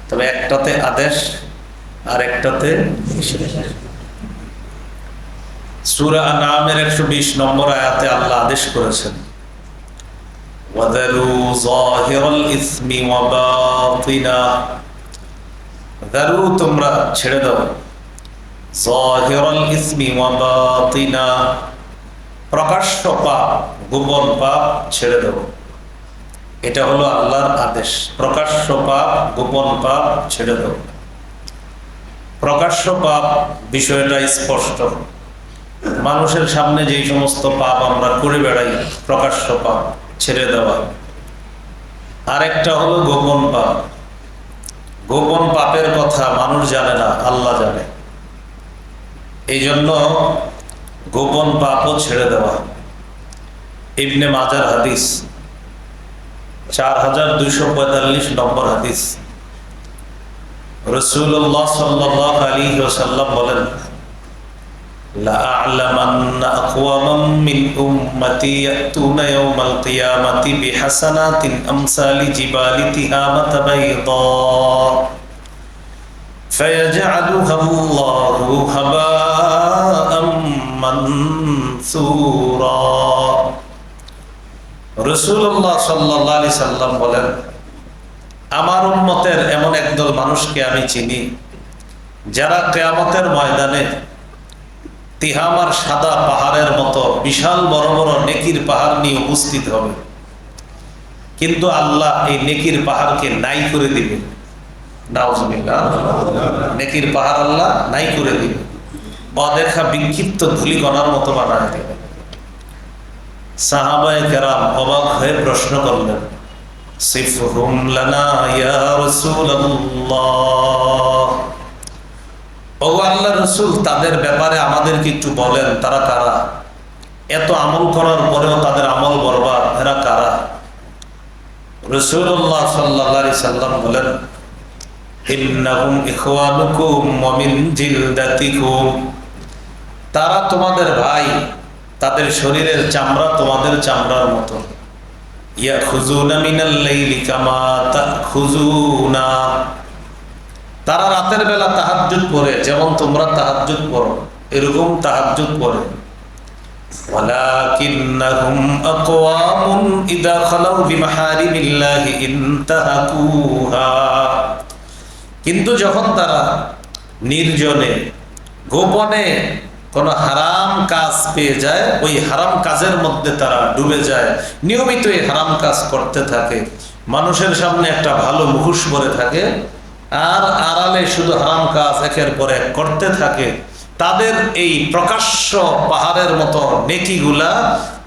তবে একটাতে আদেশ আর একটাতে সূরা আনআমের 120 নম্বর আয়াতে আল্লাহ আদেশ করেছেন, ওয়াযারু যাহিরাল ইসমি ওয়া বাতিনা, যারু তোমরা ছেড়ে দাও, যাহিরাল ইসমি ওয়া বাতিনা, প্রকাশ্য পাপ গোপন পাপ ছেড়ে দাও। এটা হলো আল্লাহর আদেশ, প্রকাশ্য পাপ গোপন পাপ ছেড়ে দাও। প্রকাশ্য পাপ বিষয়টা স্পষ্ট, মানুষের সামনে যেই সমস্ত পাপ আমরা করে বেড়াই প্রকাশ্য পাপ ছেড়ে দেওয়া। আরেকটা হলো গোপন পাপ, গোপন পাপের কথা মানুষ জানে না, আল্লাহ জানে, এই জন্য গোপন পাপও ছেড়ে দেওয়া। ইবনে মাজার হাদিস 4245 নম্বর হাদিস, রাসূলুল্লাহ সাল্লাল্লাহু আলাইহি ওয়াসাল্লাম বলেন, লা আ'লামান্না আকওয়ামান মিন উম্মতি ইয়াতুনা ইয়াওমাল কিয়ামাতি বিহাসানাতিন আমসালি জিবালি তিহামাতা বাইদা ফায়াজআলুহা আল্লাহু হাবাআম মানসুরা। রাসূলুল্লাহ সাল্লাল্লাহু আলাইহি সাল্লাম বলেন, আমার উম্মতের এমন একদল মানুষকে আমি চিনি যারা কিয়ামতের ময়দানে তিহামার সাদা পাহাড়ের মতো বিশাল বড় বড় নেকির পাহাড় নিয়ে উপস্থিত হবে, কিন্তু আল্লাহ এই নেকির পাহাড়কে নাই করে দিবে। নাউজুবিল্লাহ, নেকির পাহাড় আল্লাহ নাই করে দিবে, অদেখা বিক্ষিপ্ত ধূলিকণার মতো বানায় দেবে। সাহাবায়ে কেরাম অবাক হয়ে প্রশ্ন করলেন, সিফহুম লানা ইয়া রাসূলুল্লাহ, ও আল্লাহর রাসূল তাদের ব্যাপারে আমাদেরকে একটু বলেন, তারা কারা? এত আমল করার পরেও তাদের আমল বরবাদ, এরা কারা? রাসূলুল্লাহ সাল্লাল্লাহু আলাইহি সাল্লাম বলেন, ইন্নাহুম ইখওয়ানুকুম ওয়া মিন জিলদাতিকুম, তারা তোমাদের ভাই, তাদের শরীরের চামড়া তোমাদের চামড়ার মতো। ইয়াখুযুনা মিনাল লাইলি কামা তাখুযুনা, তারা রাতের বেলা তাহাজ্জুদ পড়ে, যেমন তোমরা তাহাজ্জুদ পড়ো এরকম তাহাজ্জুদ পড়ে। ওয়ালাকিন্নাহুম আকওয়ামুন ইযা খালাউ বিমাহারিমিল্লাহি ইনতাহাকুহা, কিন্তু যখন তারা নির্জনে গোপনে কোনো হারাম কাজ পেয়ে যায়, ওই হারাম কাজের মধ্যে তারা ডুবে যায়, নিয়মিত এই হারাম কাজ করতে থাকে, মানুষের সামনে একটা ভালো মুখোশ পরে থাকে আর আড়ালে শুধু হারাম কাজ একের পর এক করতে থাকে, তাদের এই প্রকাশ্য পাহাড়ের মতো নেকিগুলা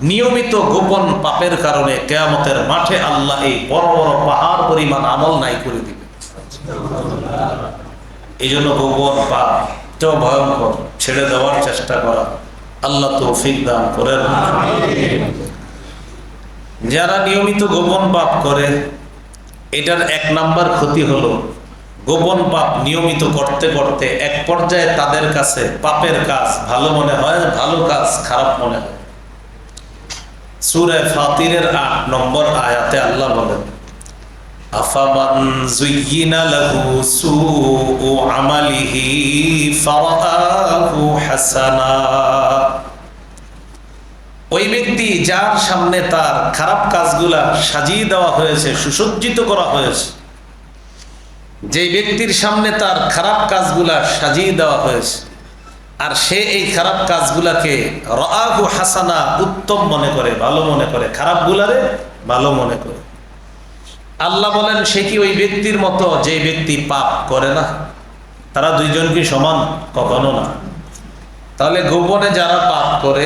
নিয়মিত গোপন পাপের কারণে কিয়ামতের মাঠে আল্লাহ এই বড় বড় পাহাড় পরিমাণ আমল নাই করে দিবে। এই জন্য গোপন পাপ ভয়ঙ্কর, ছেড়ে দেওয়ার চেষ্টা করা। আল্লাহ তৌফিক দান করেন। যারা নিয়মিত গোপন পাপ করে, এটার এক নাম্বার ক্ষতি হলো গোপন পাপ নিয়মিত করতে করতে এক পর্যায়ে তাদের কাছে পাপের কাজ ভালো মনে হয়, ভালো কাজ খারাপ মনে হয়। সূরা ফাতিরের 8 নম্বর আয়াতে আল্লাহ বলেন, আফামান যুয়্যিনা লাহু সুউ আমালিহি ফারাআহু হাসানা, ওই ব্যক্তি যার সামনে তার খারাপ কাজগুলা সাজিয়ে দেওয়া হয়েছে, সুসজ্জিত করা হয়েছে, যে ব্যক্তির সামনে তার খারাপ কাজগুলা সাজিয়ে দেওয়া হয়েছে আর সে এই খারাপ কাজগুলাকে রাআহু হাসানা, উত্তম মনে করে, ভালো মনে করে, খারাপগুলারে ভালো মনে করে। আল্লাহ বলেন, সে কি ওই ব্যক্তির মতো যে ব্যক্তি পাপ করে না? তারা দুইজন কি সমান? কখনো না। তাহলে গোপনে যারা পাপ করে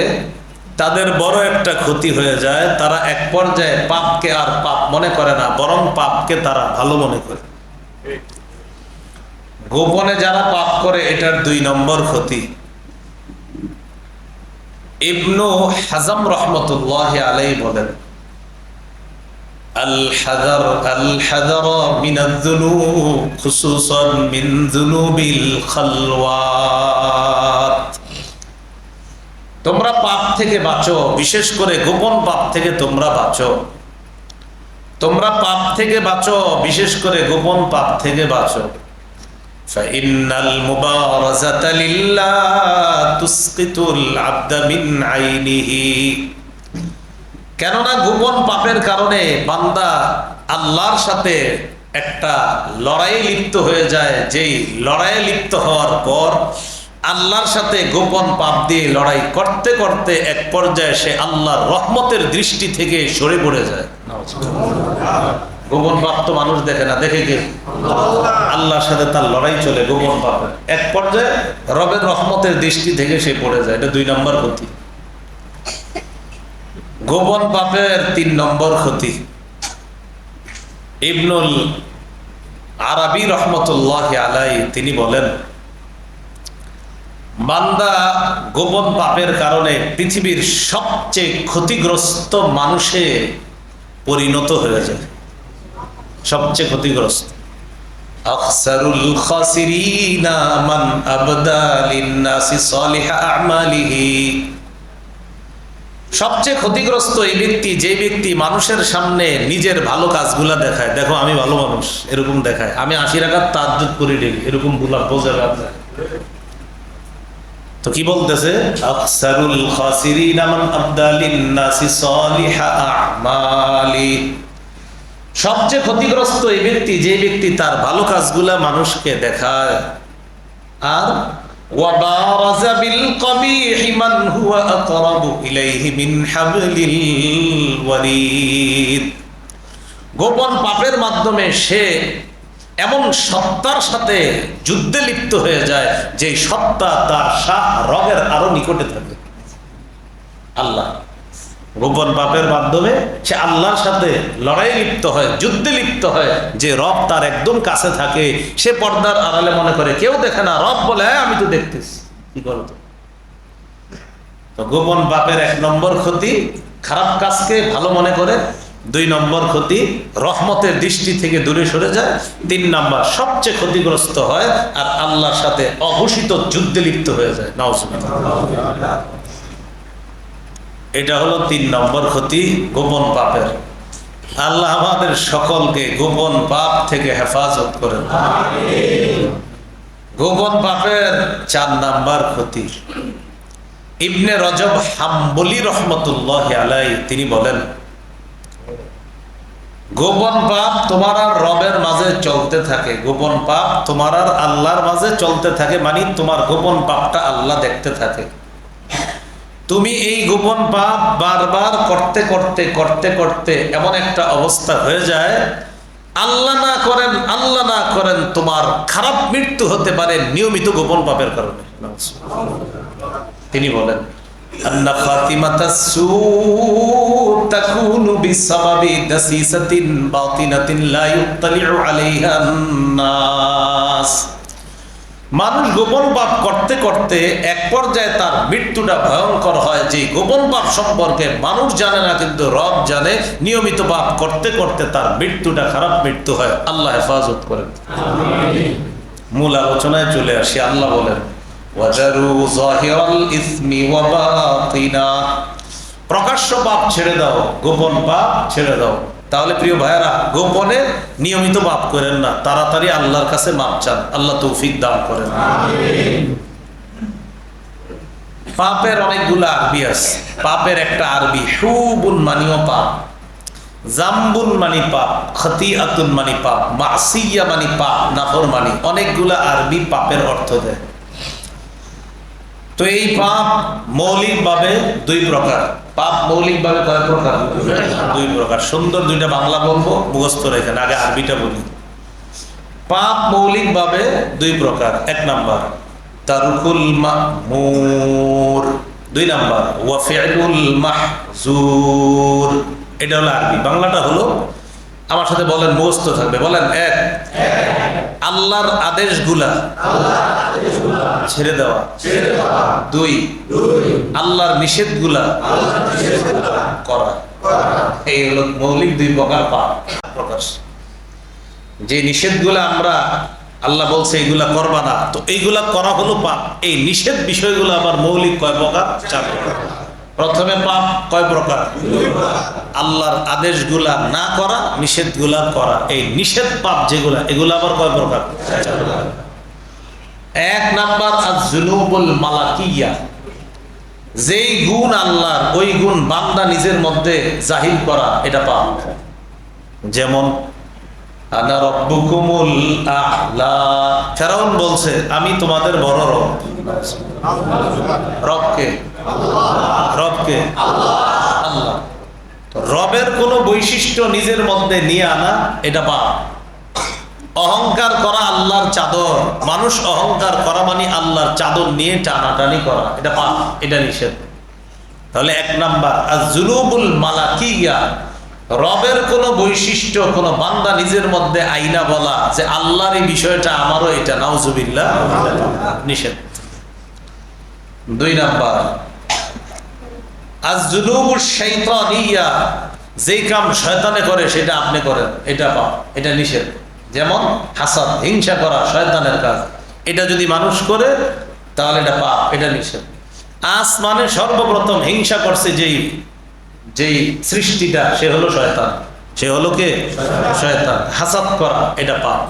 তাদের বড় একটা ক্ষতি হয়ে যায়, তারা এক পর্যায়ে পাপকে আর পাপ মনে করে না, বরং পাপকে তারা ভালো মনে করে। গোপনে যারা পাপ করে এটার 2 নম্বর ক্ষতি। ইবনু হাজম রহমতুল্লাহি আলাইহি বলেন, আল হাযার মিনায যুনুব খুসুসান মিন যুনুবিল খালওয়াত, তোমরা পাপ থেকে বাঁচো, বিশেষ করে গোপন পাপ থেকে তোমরা বাঁচো। তোমরা পাপ থেকে বাঁচো, বিশেষ করে গোপন পাপ থেকে বাঁচো। ফাইন্নাল মুবারাযাতা লিল্লাহ তুসকিতুল আবদা মিন আইনিহি। কেননা গোপন পাপের কারণে বান্দা আল্লাহর সাথে একটা লড়াইয়ে লিপ্ত হয়ে যায়। যেই লড়াইয়ে লিপ্ত হওয়ার পর আল্লাহর সাথে গোপন পাপ দিয়ে লড়াই করতে করতে এক পর্যায়ে সে আল্লাহর রহমতের দৃষ্টি থেকে সরে পড়ে যায়। গোপন পাপ তো মানুষ দেখে না, দেখে কে? আল্লাহর সাথে তার লড়াই চলে গোপন পাপের। এক পর্যায়ে রবের রহমতের দৃষ্টি থেকে সে পড়ে যায়। এটা 2 নম্বর ক্ষতি। গোপন পাপের 3 নম্বর ক্ষতি। ইবনুল আরবি রহমতুল্লাহ আলাইহি তিনি বলেন, বান্দা গোপন পাপের কারণে পৃথিবীর সবচেয়ে ক্ষতিগ্রস্ত মানুষে পরিণত হয়ে যায়। সবচেয়ে ক্ষতিগ্রস্ত। আকসারুল খাসিরিনা মান আবদা লিন-নাসি সালিহা আমালিহি। সবচেয়ে ক্ষতিগ্রস্ত এই ব্যক্তি, যে ব্যক্তি মানুষের সামনে নিজের ভালো কাজগুলা দেখায়। দেখো আমি ভালো মানুষ, এরকম দেখায়। আমি 80 রাকাত তাহাজ্জুদ করি ডেইলি, এরকম বলা বোঝা যায়। তো কি বলতেছে? আকসারুল খাসিরিনা মান আবদা লিন-নাসি সালিহা আমালি। সবচেয়ে ক্ষতিগ্রস্ত এই ব্যক্তি, যে ব্যক্তি তার ভালো কাজগুলা মানুষকে দেখায় আর ওয়াবারাযা বিল কবিহি মান হুয়া আকরাবু ইলাইহি মিন হাবলিল ওয়ারিদ। গোপন পাপের মাধ্যমে সে এমন সত্তার সাথে যুদ্ধে লিপ্ত হয়ে যায় যে সত্তা তার শাহ রবের আরো নিকটে থাকে। আল্লাহ। গোপন পাপের মাধ্যমে সে আল্লাহর সাথে লড়াই লিপ্ত হয়, যুদ্ধে লিপ্ত হয়, যে রব তার একদম কাছে থাকে। সে পর্দার আড়ালে মনে করে কেউ দেখে না, রব বলে হ্যাঁ আমি তো দেখতেছি। কি করো তো? গোপন পাপের 1 নম্বর ক্ষতি, খারাপ কাজকে ভালো মনে করে। 2 নম্বর ক্ষতি, রহমতের দৃষ্টি থেকে দূরে সরে যায়। 3 নম্বর, সবচেয়ে ক্ষতিগ্রস্ত হয় আর আল্লাহর সাথে অঘোষিত যুদ্ধে লিপ্ত হয়ে যায়। নাউজুবিল্লাহ। এটা হলো 3 নম্বর ক্ষতি গোপন পাপের। আল্লাহ আমাদের সকলকে গোপন পাপ থেকে হেফাজত করেন। গোপন পাপের 4 নম্বর ক্ষতি। ইবনে রজব হাম্বলি রহমতুল্লাহ আলাইহি তিনি বলেন, গোপন পাপ তোমার আর রবের মাঝে চলতে থাকে। গোপন পাপ তোমার আর আল্লাহর মাঝে চলতে থাকে, মানে তোমার গোপন পাপটা আল্লাহ দেখতে থাকে। তুমি এই গোপন পাপ বারবার করতে করতে করতে করতে এমন একটা অবস্থা হয়ে যায়, আল্লাহ না করেন তোমার খারাপ মৃত্যু হতে পারে নিয়মিত গোপন পাপের কারণে। তিনি বলেন, আন্না খাতিমাতাস সু তাকুনু বিসাবাবি দাসিসাতিন বাতিনাতিন লা ইউত্তালিউ আলাইহা নাস। মানুষ গোপন পাপ করতে করতে এক পর্যায়ে তার মৃত্যুটা ভয়ঙ্কর হয়, যে গোপন পাপ সম্পর্কে মানুষ জানে না কিন্তু রব জানে। নিয়মিত পাপ করতে করতে তার মৃত্যুটা খারাপ মৃত্যু হয়। আল্লাহ হেফাজত করেন। মূল আলোচনায় চলে আসি। আল্লাহ বলেন, ওয়াজারু যাহিরাল ইসমি ওয়া বাতিনা। প্রকাশ্য পাপ ছেড়ে দাও, গোপন পাপ ছেড়ে দাও। তাহলে প্রিয় ভাইয়েরা, গোপনে নিয়মিত মাফ করেন না, তাড়াতাড়ি আল্লাহর কাছে মাফ চান। আল্লাহ তৌফিক দান করেন। পাপের অনেকগুলো আরবি আছে। পাপের একটা আরবি হুবুন মানিও পাপ, জাম্বুন মানি পাপ, খতিআতুন মানি পাপ, মাসিয়া মানি পাপ, নাফরমানি। অনেকগুলা আরবি পাপের অর্থ দেয়। তো এই পাপ মৌলিকভাবে 2 প্রকার। পাপ মৌলিকভাবে কয় প্রকার? 2 প্রকার। সুন্দর 2টা বাংলা বলবো, মুখস্থ রেখেন। আগে আরবিটা বলি। পাপ মৌলিকভাবে 2 প্রকার। 1 নাম্বার তারকুল মা'মুর, 2 নাম্বার ওয়া ফি'লুল মাহজুর। এটা হলো আরবি। বাংলাটা হলো, আমার সাথে বলেন, মুখস্থ থাকবে। বলেন, 1 আল্লাহর আদেশগুলা ছেড়ে দেওয়া। 2 আল্লাহর নিষেধগুলা করা। এই হলো মৌলিক 2 প্রকার পাপ। প্রকাশ যে নিষেধগুলা আমরা আল্লাহ বলছে এইগুলা করবা না, তো এইগুলা করা হলো পাপ। এই নিষেধ বিষয়গুলো আবার মৌলিক কয় প্রকার? 4 প্রকার। প্রথমে পাপ কয় প্রকার? আল্লাহর আদেশগুলা না করা, নিষেধগুলা করা। এই নিষেধ পাপ যেগুলা, এগুলো আবার কয় প্রকার? এক নাম্বার আয-যুনুবুল মালাকিয়া, যেই গুণ আল্লাহর, ওই গুণ বান্দা নিজের মধ্যে জাহির করা, এটা পাপ। যেমন আনা রাব্বুকুমুল আ'লা, ফেরাউন বলছে আমি তোমাদের বড় রব। রবকে? রবকে আল্লাহ। রবের কোন বৈশিষ্ট্য নিজের মধ্যে নিয়ে আনা, এটা পাপ। অহংকার করা আল্লাহর চাদর, মানুষ অহংকার করা মানে আল্লাহর চাদর নিয়ে টানাটানি করা, এটা পাপ, এটা নিষেধ। তাহলে এক নাম্বার আয-যুনুবুল মালাকিয়া, রবের কোন বৈশিষ্ট্য কোন বান্দা নিজের মধ্যে আইনা বলা যে আল্লাহর এই বিষয়টা আমারও এটা, নাউজুবিল্লাহ, নিষেধ। দুই নাম্বার আয-যুনুবুশ শাইতানিয়া, যেই কাম শয়তানে করে সেটা আপনি করেন, এটা পাপ, এটা নিষেধ। যেমন হাসাদ, হিংসা করা শয়তানের কাজ, এটা যদি মানুষ করে তাহলে এটা পাপ, এটা নিষেধ। আসমানে সর্বপ্রথম হিংসা করছে যেই সৃষ্টিটা, সে হলো শয়তান। সে হলো কে? শয়তান। হাসাদ করা এটা পাপ।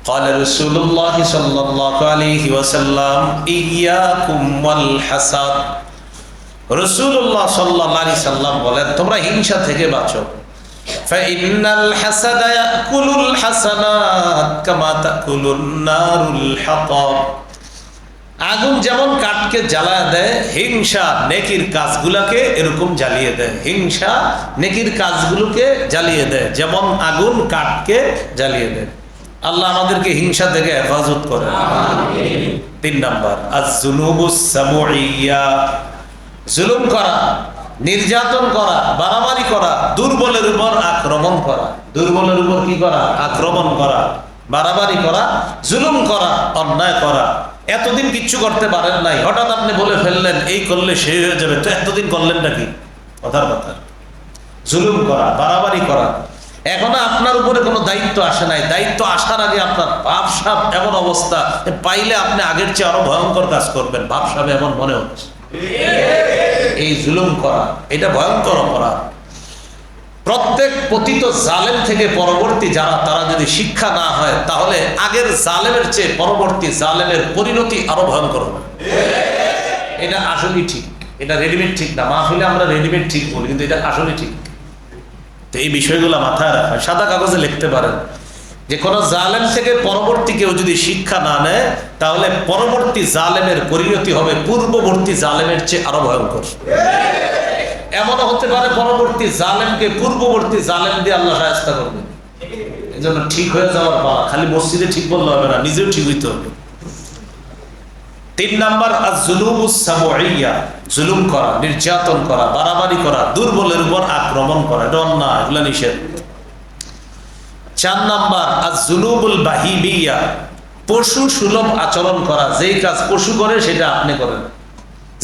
قال رسول الله صلى الله عليه وسلم إياكم والحسد, রাসূলুল্লাহ সাল্লাল্লাহু আলাইহি সাল্লাম বলেন তোমরা হিংসা থেকে বাঁচো। فإن الحسد يأكل الحسنات كما تأكل النار الحطب, আগুন যেমন কাঠকে জ্বালায় দেয়, হিংসা নেকির কাজগুলোকে এরকম জ্বালিয়ে দেয়। হিংসা নেকির কাজগুলোকে জ্বালিয়ে দেয় যেমন আগুন কাঠকে জ্বালিয়ে দেয়। আল্লাহ আমাদেরকে হিংসা থেকে হেফাজত করে। তিন নাম্বার আয-যুনুবুস সাবউইয়া, জুলুম করা, নির্যাতন করা, বাড়াবাড়ি করা, দুর্বলের উপর আক্রমণ করা। দুর্বলের উপর কি করা? আক্রমণ করা, বাড়াবাড়ি করা, জুলুম করা, অন্যায় করা। এতদিন কিচ্ছু করতে পারেন নাই, হঠাৎ আপনি বলে ফেললেন এই করলে সেই হয়ে যাবে, তো এতদিন করলেন নাকি? কথার কথা। জুলুম করা, বাড়াবাড়ি করা। এখনো আপনার উপরে কোনো দায়িত্ব আসে নাই, দায়িত্ব আসার আগে আপনার ভাবসাব এমন অবস্থা, পাইলে আপনি আগের চেয়ে আরো ভয়ঙ্কর কাজ করবেন, ভাবসাব এমন মনে হচ্ছে। এই জুলুম করা এটা ভয়ঙ্কর অপরাধ। প্রত্যেক পতিত জালেম থেকে পরবর্তী যারা, তারা যদি শিক্ষা না হয় তাহলে আগের জালেমের চেয়ে পরবর্তী জালেমের পরিণতি আরো ভয়ঙ্কর হবে। এটা আসলে ঠিক, এটা রেডিমেড ঠিক না। মাহফিলে আমরা রেডিমেড ঠিক বলি, কিন্তু এটা আসলে ঠিক। তো এই বিষয়গুলো মাথায় রাখা, সাদা কাগজে লিখতে পারেন যে কোন জালেম থেকে পরবর্তী কেউ যদি শিক্ষা না নেয় তাহলে পরবর্তী জালেমের পরিণতি হবে পূর্ববর্তী জালেমের চেয়ে আরো ভয়ঙ্কর। এমনও হতে পারে পরবর্তী জালেমকে পূর্ববর্তী জালেম দিয়ে আল্লাহ শায়েস্তা করবে। এই জন্য ঠিক হয়ে যাওয়ার পালা, খালি মসজিদে ঠিক বললে হবে না, নিজেও ঠিক হইতে হবে। তিন নাম্বার আয-যুনুবুস সাবউইয়া, জুলুম করা, নির্যাতন করা, বাড়াবাড়ি করা, দুর্বলের উপর আক্রমণ করা, এটা অন্যায়, এগুলো নিষেধ। চার নাম্বার আয-যুনুবুল বাহিমিয়া, পশু সুলভ আচরণ করা, যেই কাজ পশু করে সেটা আপনি করেন।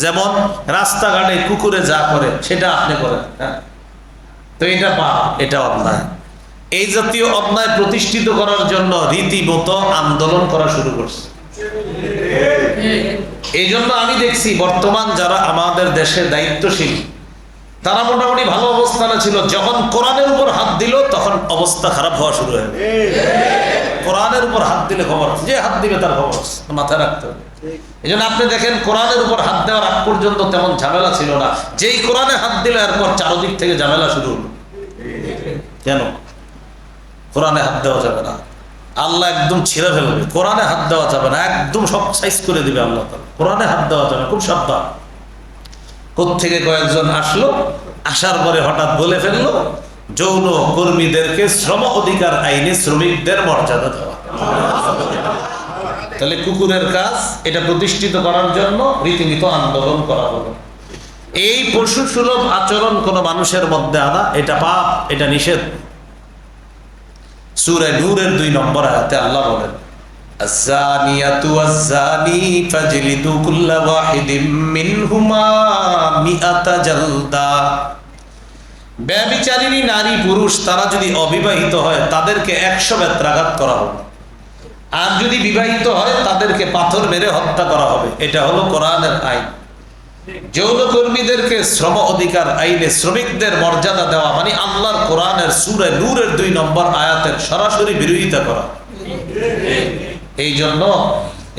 যেমন রাস্তাঘাটে কুকুরে যা করে সেটা আপনি করেন, হ্যাঁ, তো এটা পাপ, এটা অন্যায়। এই জাতীয় অন্যায় প্রতিষ্ঠিত করার জন্য রীতিমতো আন্দোলন করা শুরু করছে। এই জন্য আমি দেখছি বর্তমান যারা আমাদের দেশের দায়িত্বশীল, তারা মোটামুটি ভালো অবস্থানে ছিল, যখন কোরআনের উপর হাত দিল তখন অবস্থা খারাপ হওয়া শুরু হয়ে গেল। কোরআনের উপর হাত দিলে খবর, যে হাত দিবে তার খবর মাথায় রাখতে হবে। এই জন্য আপনি দেখেন কোরআনের উপর হাত দেওয়ার আগ পর্যন্ত তেমন ঝামেলা ছিল না, যেই কোরআনে হাত দিল এরপর চারদিক থেকে ঝামেলা শুরু হলো। কেন? কোরআনে হাত দেওয়া যাবে না, আল্লাহ একদম ছিঁড়ে ফেলবে। কোরআনে হাত দেওয়া যাবে না, একদম সব সাইজ করে দিবে আল্লাহ। কোরআনে হাত দেওয়া যাবে না, খুব সাবধান। কোত্থেকে কয়েকজন আসলো, আসার পরে হঠাৎ বলে ফেললো যৌন কর্মীদেরকে শ্রম অধিকার আইনে শ্রমিকদের মর্যাদা দেওয়া। তাহলে কুকুরের কাজ এটা প্রতিষ্ঠিত করার জন্য রীতিমতো আন্দোলন করা হলো। এই পশু সুলভ আচরণ কোন মানুষের মধ্যে আনা, এটা পাপ, এটা নিষেধ। সূরা নূরের 2 নম্বর আয়াতে আল্লাহ বলেন আয-যানিয়াতু ওয়াজ-যানি ফাজলিদু কুল্লা ওয়াহিদিম মিনহুমা মিআতা জালদা। ব্যভিচারিণী নারী পুরুষ তারা যদি অবিবাহিত হয় তাদেরকে 100 বেত্রাঘাত করা হবে, আর যদি বিবাহিত হয় তাদেরকে পাথর মেরে হত্যা করা হবে। এটা হলো কোরআনের আইন। যৌনকর্মীদেরকে শ্রম অধিকার আইনে শ্রমিকদের মর্যাদা দেওয়া মানে আল্লাহর কোরআনের সূরা নূরের 2 নম্বর আয়াতের সরাসরি বিরোধিতা করা। এই জন্য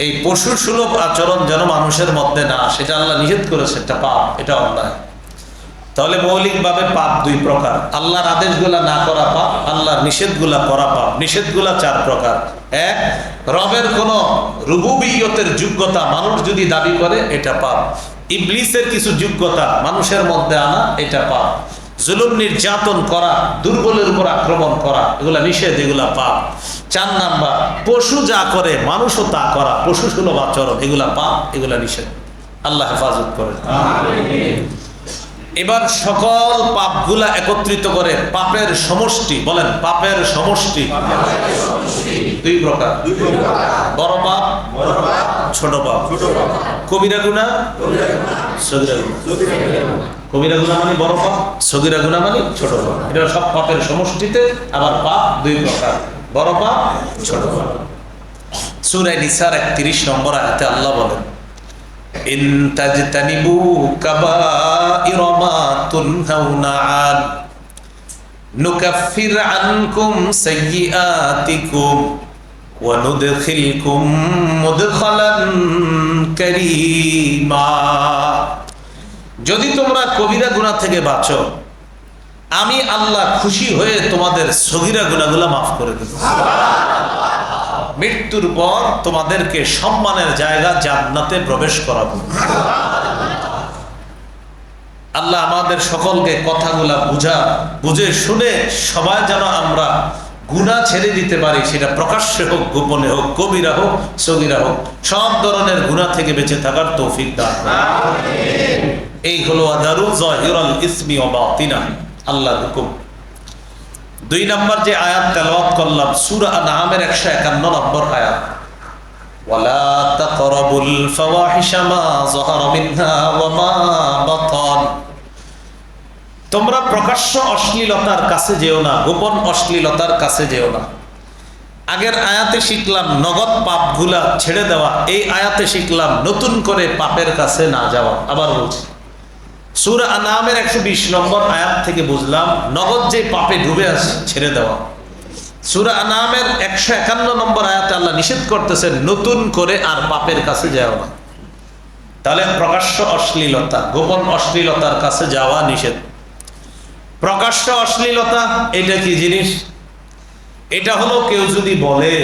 এই পশু সুলভ আচরণ যেন মানুষের মধ্যে না, সেটা আল্লাহ নিষেধ করেছে, এটা পাপ, এটা অন্যায়। তাহলে মৌলিকভাবে পাপ 2 প্রকার, আল্লাহর আদেশগুলা না করা পাপ, আল্লাহর নিষেধগুলা করা পাপ। নিষেধগুলা 4 প্রকার। 1, রবের কোন রুবুবিয়তের যোগ্যতা মানুষ যদি দাবি করে, এটা পাপ। ইবলিসের কিছু যোগ্যতা মানুষের মধ্যে আনা, এটা পাপ। জুলুম নির্যাতন করা, দুর্বলের উপর আক্রমণ করা, এগুলা নিষেধ, এগুলা পাপ। 4 নাম্বার, পশু যা করে মানুষও তা করা, পশু সুলভ আচরণ, এগুলা পাপ, এগুলা নিষেধ। আল্লাহ হেফাজত করেন। এবার সকল পাপগুলা একত্রিত করে পাপের সমষ্টি, বলেন পাপের সমষ্টি 2 প্রকার। বড় পাপ, ছোট পাপ। কবিরা গুনাহ, সগীরা গুনাহ। কবিরা গুনাহ মানে বড় পাপ, সগীরা গুনাহ মানে ছোট পাপ। এটা সব পাপের সমষ্টিতে। আবার পাপ 2 প্রকার, বড় পাপ, ছোট পাপ। সূরা নিসার 31 নম্বর আয়াতে আল্লাহ বলেন, ইন তাজতানিবু কাবাইরা মা তুনহাউনা আন নুকাফির আনকুম সাইয়্যাতিকুম ওয়া নুদখিলকুম মুদখালান কারীমা। যদি তোমরা কবিরা গুনাহ থেকে বাঁচো, আমি আল্লাহ খুশি হয়ে তোমাদের সগীরা গুনাহগুলো মাফ করে দেব। মৃত্যুর পর তোমাদেরকে সম্মানের জায়গা জান্নাতে প্রবেশ করাবো। আল্লাহ আমাদের সকলকে কথাগুলা বুঝে শুনে সবাই যেন আমরা গুনাহ ছেড়ে দিতে পারি, সেটা প্রকাশ্যে হোক, গোপনে হোক, কবিরা হোক, সগীরা হোক, সব ধরনের গুনাহ থেকে বেঁচে থাকার তৌফিক দান করুন। এই হলো আদারু যাহিরাল ইসমি ওয়া বাতিনা, আল্লাহর হুকুম। 2 নম্বর যে আয়াত তেলাওয়াত করলাম, সূরা আনআমের 151 নম্বর আয়াত, ওয়ালা তাকরাবুল ফাওয়াহিশা মা যাহারা মিনহা ওয়া মা বাতান। তোমরা প্রকাশ্য অশ্লীলতার কাছে যেও না, গোপন অশ্লীলতার কাছে যেও না। আগের আয়াতে শিখলাম নগদ পাপগুলা ছেড়ে দেওয়া, এই আয়াতে শিখলাম নতুন করে পাপের কাছে না যাওয়া। আবার বলছি, সূরা আনআমের 120 নম্বর আয়াত থেকে বুঝলাম নগদ যে পাপে ডুবে আছে ছেড়ে দেওয়া। সূরা আনআমের 151 নম্বর আয়াতে আল্লাহ নিষেধ করতেছেন নতুন করে আর পাপের কাছে যাও না। তাহলে প্রকাশ্য অশ্লীলতা, গোপন অশ্লীলতার কাছে যাওয়া নিষেধ। প্রকাশ্য অশ্লীলতা এটা কি জিনিস? এটা হলো কেউ যদি বলে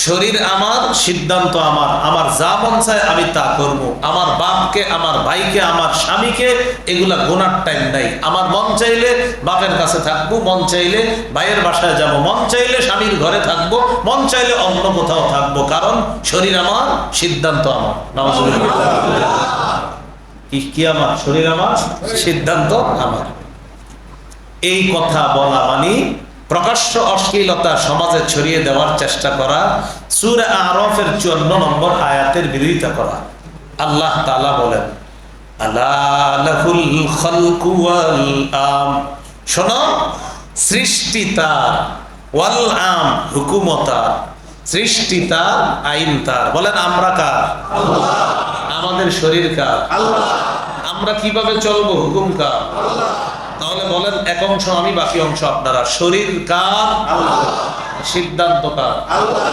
শরীর আমার, সিদ্ধান্ত আমার, আমার যা মন চায় আমি তা করব, আমার বাপকে, আমার ভাইকে, আমার স্বামীকে এগুলা গোনার টাইম নাই। আমার মন চাইলে বাপের কাছে থাকবো, মন চাইলে ভাইয়ের বাসায় যাব, মন চাইলে স্বামীর ঘরে থাকবো, মন চাইলে অন্য কোথাও থাকবো, কারণ শরীর আমার, সিদ্ধান্ত আমার। কি আমার? শরীর আমার, সিদ্ধান্ত আমার। এই কথা বলা মানে প্রকাশ্য অশ্লীলতা সমাজে ছড়িয়ে দেওয়ার চেষ্টা করা, সূরা আরাফের 54 নম্বর আয়াতের বিরোধিতা করা। আল্লাহ তাআলা বলেন, আলা লাহুল খালকু ওয়াল আম। শোনো, সৃষ্টি তার, ওয়াল আম হুকুমত তার। সৃষ্টি তার, আইন তার। বলেন আমরা কার? আল্লাহ। আমাদের শরীর কার? আল্লাহ। আমরা কিভাবে চলবো? হুকুম কার? আল্লাহ। তাহলে বলেন এক অংশ আমি, বাকি অংশ আপনারা। শরীর কার? আল্লাহ। সিদ্ধান্ত কার? আল্লাহ।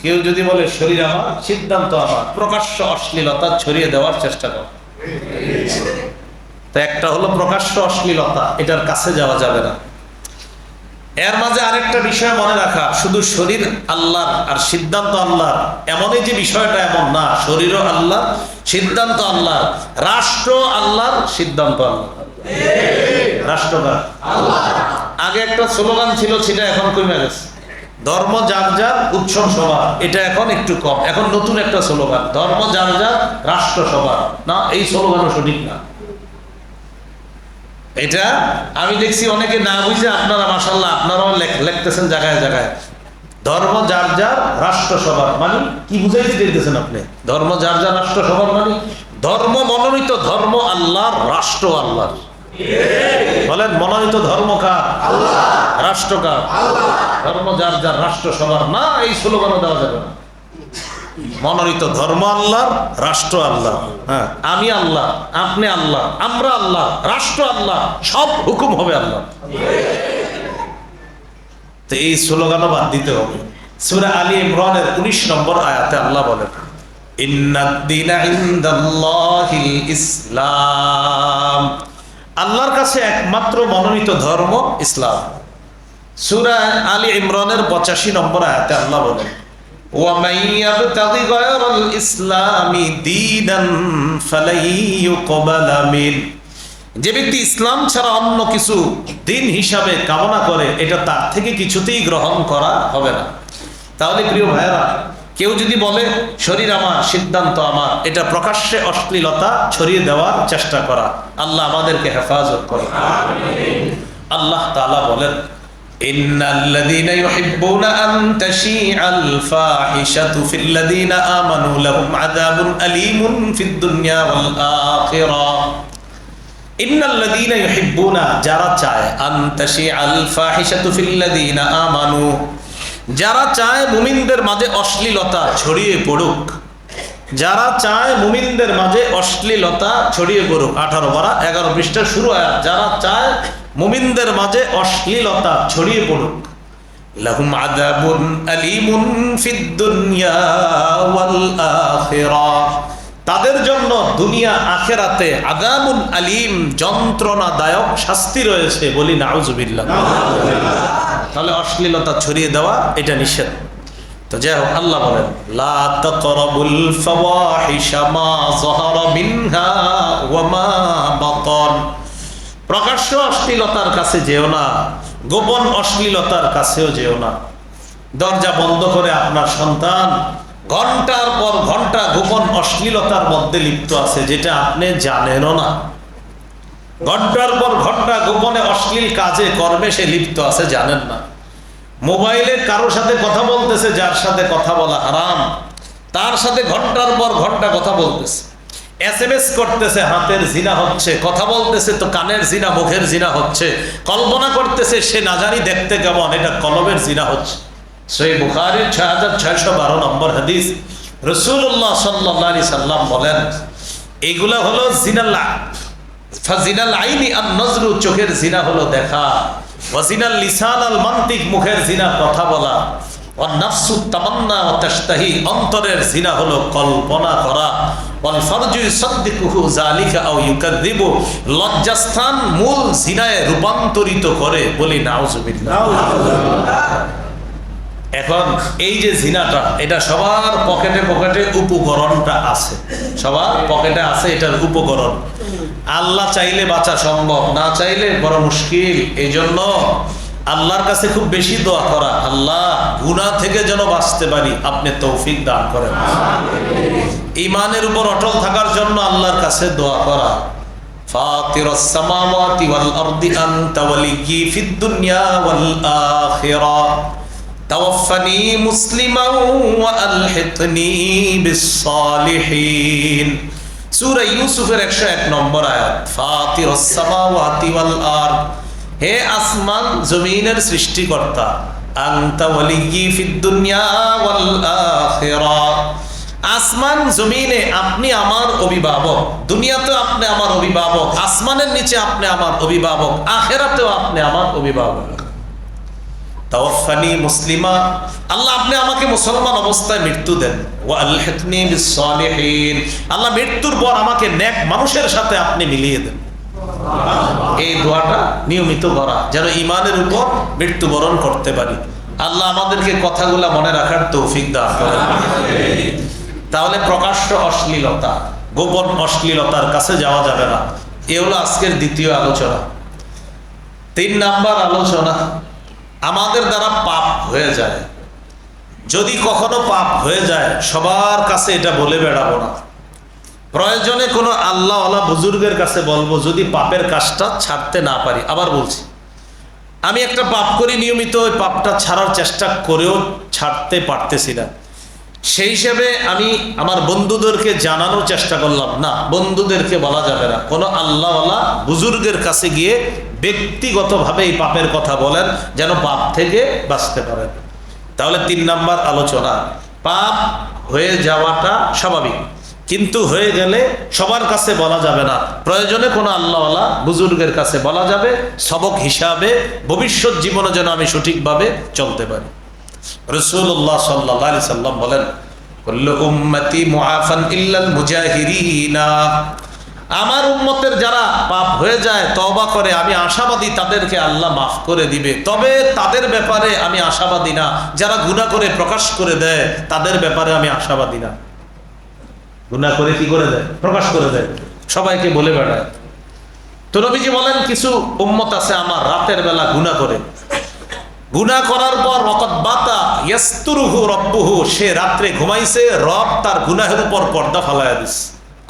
কেউ যদি বলে শরীর আমার, সিদ্ধান্ত আমার, প্রকাশ্য অশ্লীলতা ছড়িয়ে দেওয়ার চেষ্টা করে। তো একটা হলো প্রকাশ্য অশ্লীলতা, এটার কাছে যাওয়া যাবে না। এর মাঝে আরেকটা বিষয় মনে রাখা, শুধু শরীর আল্লাহর আর সিদ্ধান্ত আল্লাহর, এমনই যে বিষয়টা এমন না। শরীরও আল্লাহ, সিদ্ধান্ত আল্লাহ, রাষ্ট্র আল্লাহর, সিদ্ধান্ত আল্লাহ। রাষ্ট্রকার আল্লাহ। আগে একটা স্লোগান ছিল, সেটা এখন কমে গেছে। ধর্ম যার যার, উৎসব সবার, এটা এখন একটু কম। এখন নতুন একটা স্লোগান, ধর্ম যার যার, রাষ্ট্র সবার। না, এই স্লোগানও সঠিক না। এটা আমি দেখছি অনেকে না বুঝে, আপনারা মাশাআল্লাহ আপনারাও লিখতেছেন জায়গায় জায়গায়, ধর্ম যার যার, রাষ্ট্র সবার। মানে কি বুঝাইতে চাইতেছেন আপনি? ধর্ম যার যার, রাষ্ট্র সবার মানে ধর্ম মনোনীত ধর্ম আল্লাহর, রাষ্ট্র আল্লাহর। বলেন মনোনীত ধর্ম কার? আল্লাহ। রাষ্ট্র কার? আল্লাহ। ধর্ম যার যার, রাষ্ট্র সবার। না, এই স্লোগানও দেওয়া যাবে না। মনোনীত ধর্ম আল্লাহর, রাষ্ট্র আল্লাহ। হ্যাঁ, আমি আল্লাহ, আপনি আল্লাহ, আমরা আল্লাহ, রাষ্ট্র আল্লাহ, সব হুকুম হবে আল্লাহ। তো এই স্লোগানও বাদ দিতে হবে। সূরা আলী ইমরানের 19 নম্বর আয়াতে আল্লাহ বলেন, ইন্নাদ-দীনা ইনদাল্লাহিল ইসলাম, আল্লাহর কাছে একমাত্র মনোনীত ধর্ম ইসলাম। সূরা আলী ইমরানের 85 নম্বর আয়াতে আল্লাহ বলেন, وَمَن يَبْتَغِ غَيْرَ الْإِسْلَامِ دِينًا فَلَن يُقْبَلَ مِنْهُ, যে ব্যক্তি ইসলাম ছাড়া অন্য কিছু দিন হিসাবে কামনা করে, এটা তার থেকে কিছুতেই গ্রহণ করা হবে না। তাহলে প্রিয় ভাইয়েরা, কেউ যদি বলে শরীর আমার, সিদ্ধান্ত আমার, এটা প্রকাশ্যে অশ্লীলতা ছড়িয়ে দেওয়ার চেষ্টা করা। আল্লাহ আমাদেরকে হেফাজত করে। আল্লাহ তাআলা বলেন, ইন্নাল্লাযীনা ইউহিব্বুনা আন তাশীআল ফাহিশাতু ফিল্লাযীনা আমানু লাহুম আযাবুন আলীমুন ফিদ দুনিয়া ওয়াল আখিরাহ। ইন্নাল্লাযীনা ইউহিব্বুনা, যারা চায়, আন তাশীআল ফাহিশাতু ফিল্লাযীনা আমানু, যারা চায় মুমিনদের মাঝে অশ্লীলতা ছড়িয়ে পড়ুক, যারা চায় মুমিনদের মাঝে অশ্লীলতা ছড়িয়ে পড়ুক। 18 পারা 11 পৃষ্ঠার শুরু আয়াত। যারা চায় মুমিনদের মাঝে অশ্লীলতা ছড়িয়ে পড়ুক, লাহুম আযাবুন আলীমুন ফিদ দুনিয়া ওয়াল আখিরাহ, তাদের জন্য দুনিয়া আখিরাতে আযাবুন আলীম, যন্ত্রণাদায়ক শাস্তি রয়েছে। বলি নাউযুবিল্লাহ। তাহলে অশ্লীলতা ছড়িয়ে দেওয়া এটা নিষেধ। তো যাই হোক, আল্লাহ বলেন, লা তাকরাবুল ফাওয়াহিশা মা যাহারা মিনহা ওয়া মা বাতান, প্রকাশ্য অশ্লীলতার কাছে যেও না, গোপন অশ্লীলতার কাছেও যেও না। দরজা বন্ধ করে আপনার সন্তান ঘন্টার পর ঘন্টা গোপন অশ্লীলতার মধ্যে লিপ্ত আছে, যেটা আপনি জানেনও না। ঘন্টার পর ঘন্টা গোপনে অশ্লীল কাজে কর্মে সে লিপ্ত আছে, জানেন না। মোবাইলে কারোর সাথে কথা বলতেছে, যার সাথে কথা বলা হারাম, তার সাথে ঘন্টার পর ঘন্টা কথা বলতেছে। SMS করতেছে, হাতের জিনা হচ্ছে। কথা বলতেছে তো কানের জিনা, মুখের জিনা হচ্ছে। কল্পনা করতেছে সে না জানি দেখতে কেমন, এটা কলবের জিনা হচ্ছে। সহিহ বুখারীর 6612 নম্বর হাদিস, রাসূলুল্লাহ সাল্লাল্লাহু আলাইহি সাল্লাম বলেন, এইগুলা হলো জিনাল্লাহ। ফাজিনাল আইনি আন নজরু, চোখের জিনা হলো দেখা। ওয়াজিনাল লিসান আল মান্তিক, মুখের জিনা কথা বলা। ওয়ান নাফসু তামান্না ওয়া তাশতাহি, অন্তরের জিনা হলো কল্পনা করা। ওয়াল ফারজু ইউসাদ্দিকুহু যালিকা আও ইউকাযযিবু, লজ্জাস্থান মূল জিনায় রূপান্তরিত করে। বলি নাউযুবিল্লাহ। এখন এই যে জিনাটা, এটা সবার পকেটে পকেটে উপকরণটা আছে, সবার পকেটে আছে এটার উপকরণ। আল্লাহ চাইলে বাঁচা সম্ভব, না চাইলে বড় মুশকিল। এই জন্য আল্লাহর কাছে খুব বেশি দোয়া করা, আল্লাহ গুনাহ থেকে যেন বাঁচতে পারি, আপনি তৌফিক দান করেন। ঈমানের উপর অটল থাকার জন্য আল্লাহর কাছে দোয়া করা। ফাতিরাস সামাওয়াতি ওয়াল আরদি আনতা ওয়ালিয়্যি ফিদ দুনিয়া ওয়াল আখিরাহ, তাওয়াফফানি মুসলিমান ওয়া আলহিকনি বিস সালিহিন। সূরা ইউসুফের 101 নম্বর আয়াত। ফাতিরাস সামাওয়াতি ওয়াল আরদ, হে আসমান জমিনের সৃষ্টিকর্তা, আনতা ওয়ালিয়্যি ফিদ দুনিয়া ওয়াল আখিরাহ, আসমান জমিনে আপনি আমার অভিভাবক। দুনিয়াতেও আপনি আমার অভিভাবক, আসমানের নিচে আপনি আমার অভিভাবক, আখিরাতেও আপনি আমার অভিভাবক। তাওয়াফফানি মুসলিমা, আল্লাহ আপনি আমাকে মুসলমান অবস্থায় মৃত্যু দেন। ওয়া আলহিকনি বিস সালিহিন, আল্লাহ মৃত্যুর পর আমাকে নেক মানুষের সাথে আপনি মিলিয়ে দেন। এই দোয়াটা নিয়মিত করা, যেন ঈমানের উপর মৃত্যুবরণ করতে পারি। আল্লাহ আমাদেরকে কথাগুলা মনে রাখার তৌফিক দান করেন। তাহলে প্রকাশ্য অশ্লীলতা, গোপন অশ্লীলতার কাছে যাওয়া যাবে না। এ হলো আজকের দ্বিতীয় আলোচনা। 3 নাম্বার আলোচনা, আমাদের দ্বারা পাপ হয়ে যায়। যদি কখনো পাপ হয়ে যায়, সবার কাছে এটা বলে বেড়াবো না। প্রয়োজনে কোনো আল্লাহওয়ালা বুজুর্গের কাছে বলবো, যদি পাপের কাজটা ছাড়তে না পারি। আবার বলছি, আমি একটা পাপ করি নিয়মিত, ওই পাপটা ছাড়ার চেষ্টা করেও ছাড়তে পারতেছি না। সেই হিসেবে আমি আমার বন্ধুদেরকে জানানোর চেষ্টা করলাম, না, বন্ধুদেরকে বলা যাবে না। কোনো আল্লাহওয়ালা বুজুর্গের কাছে গিয়ে ব্যক্তিগতভাবে এই পাপের কথা বলেন, যেন পাপ থেকে বাঁচতে পারেন। তাহলে 3 নাম্বার আলোচনা, পাপ হয়ে যাওয়াটা স্বাভাবিক, কিন্তু হয়ে গেলে সবার কাছে বলা যাবে না, প্রয়োজনে কোনো আল্লাহওয়ালা বুজুর্গের কাছে বলা যাবে, সবক হিসাবে ভবিষ্যৎ জীবনে যেন আমি সঠিকভাবে চলতে পারি। রাসূলুল্লাহ সাল্লাল্লাহু আলাইহি সাল্লাম বলেন, কুল্লু উম্মতি মুআফান ইল্লাল মুজাহিরিনা, আমার উম্মতের যারা পাপ হয়ে যায় তওবা করে, আমি আশাবাদী তাদেরকে আল্লাহ মাফ করে দিবে। তবে তাদের ব্যাপারে আমি আশাবাদী না, যারা গুনাহ করে প্রকাশ করে দেয় তাদের ব্যাপারে আমি আশাবাদী না। গুনাহ করে কি করে দেয়? প্রকাশ করে দেয়, সবাইকে বলে বেড়ায়। তো নবীজি বলেন, কিছু উম্মত আছে আমার রাতের বেলা গুনাহ করে, গুনাহ করার পর ওয়াকাদ বাতা ইয়াসতুরুহু রাব্বুহু, সে রাত্রে ঘুমাইছে, রব তার গুনাহের উপর পর্দা ফালায়া দিছে।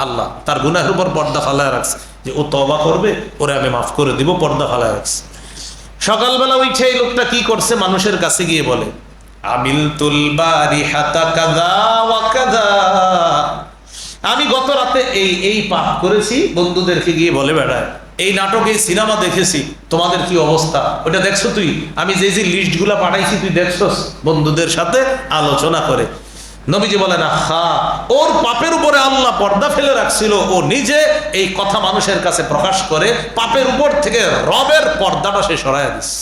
আল্লাহ তার গুনাহের উপর পর্দা ফালায়া রাখছে যে ও তওবা করবে, ওরে আমি মাফ করে দিব, পর্দা ফালায়া রাখছে। সকালবেলা উঠে এই লোকটা কি করছে? মানুষের কাছে গিয়ে বলে, আমিলতুল বারিহাতা কাযা ওয়া কাযা, আমি গত রাতে এই পাপ করেছি। বন্ধুদেরকে গিয়ে বলে বেড়ায়, এই নাটক, এই সিনেমা দেখেছি, তোমাদের কি অবস্থা? ওটা দেখছো তুই? আমি যে লিস্টগুলা পাঠাইছি তুই দেখছস? বন্ধুদের সাথে আলোচনা করে। নবীজি বলেন, আহা, ওর পাপের উপরে আল্লাহ পর্দা ফেলে রাখছিল, ও নিজে এই কথা মানুষের কাছে প্রকাশ করে পাপের উপর থেকে রবের পর্দাটা সে সরাইয়া দিচ্ছে।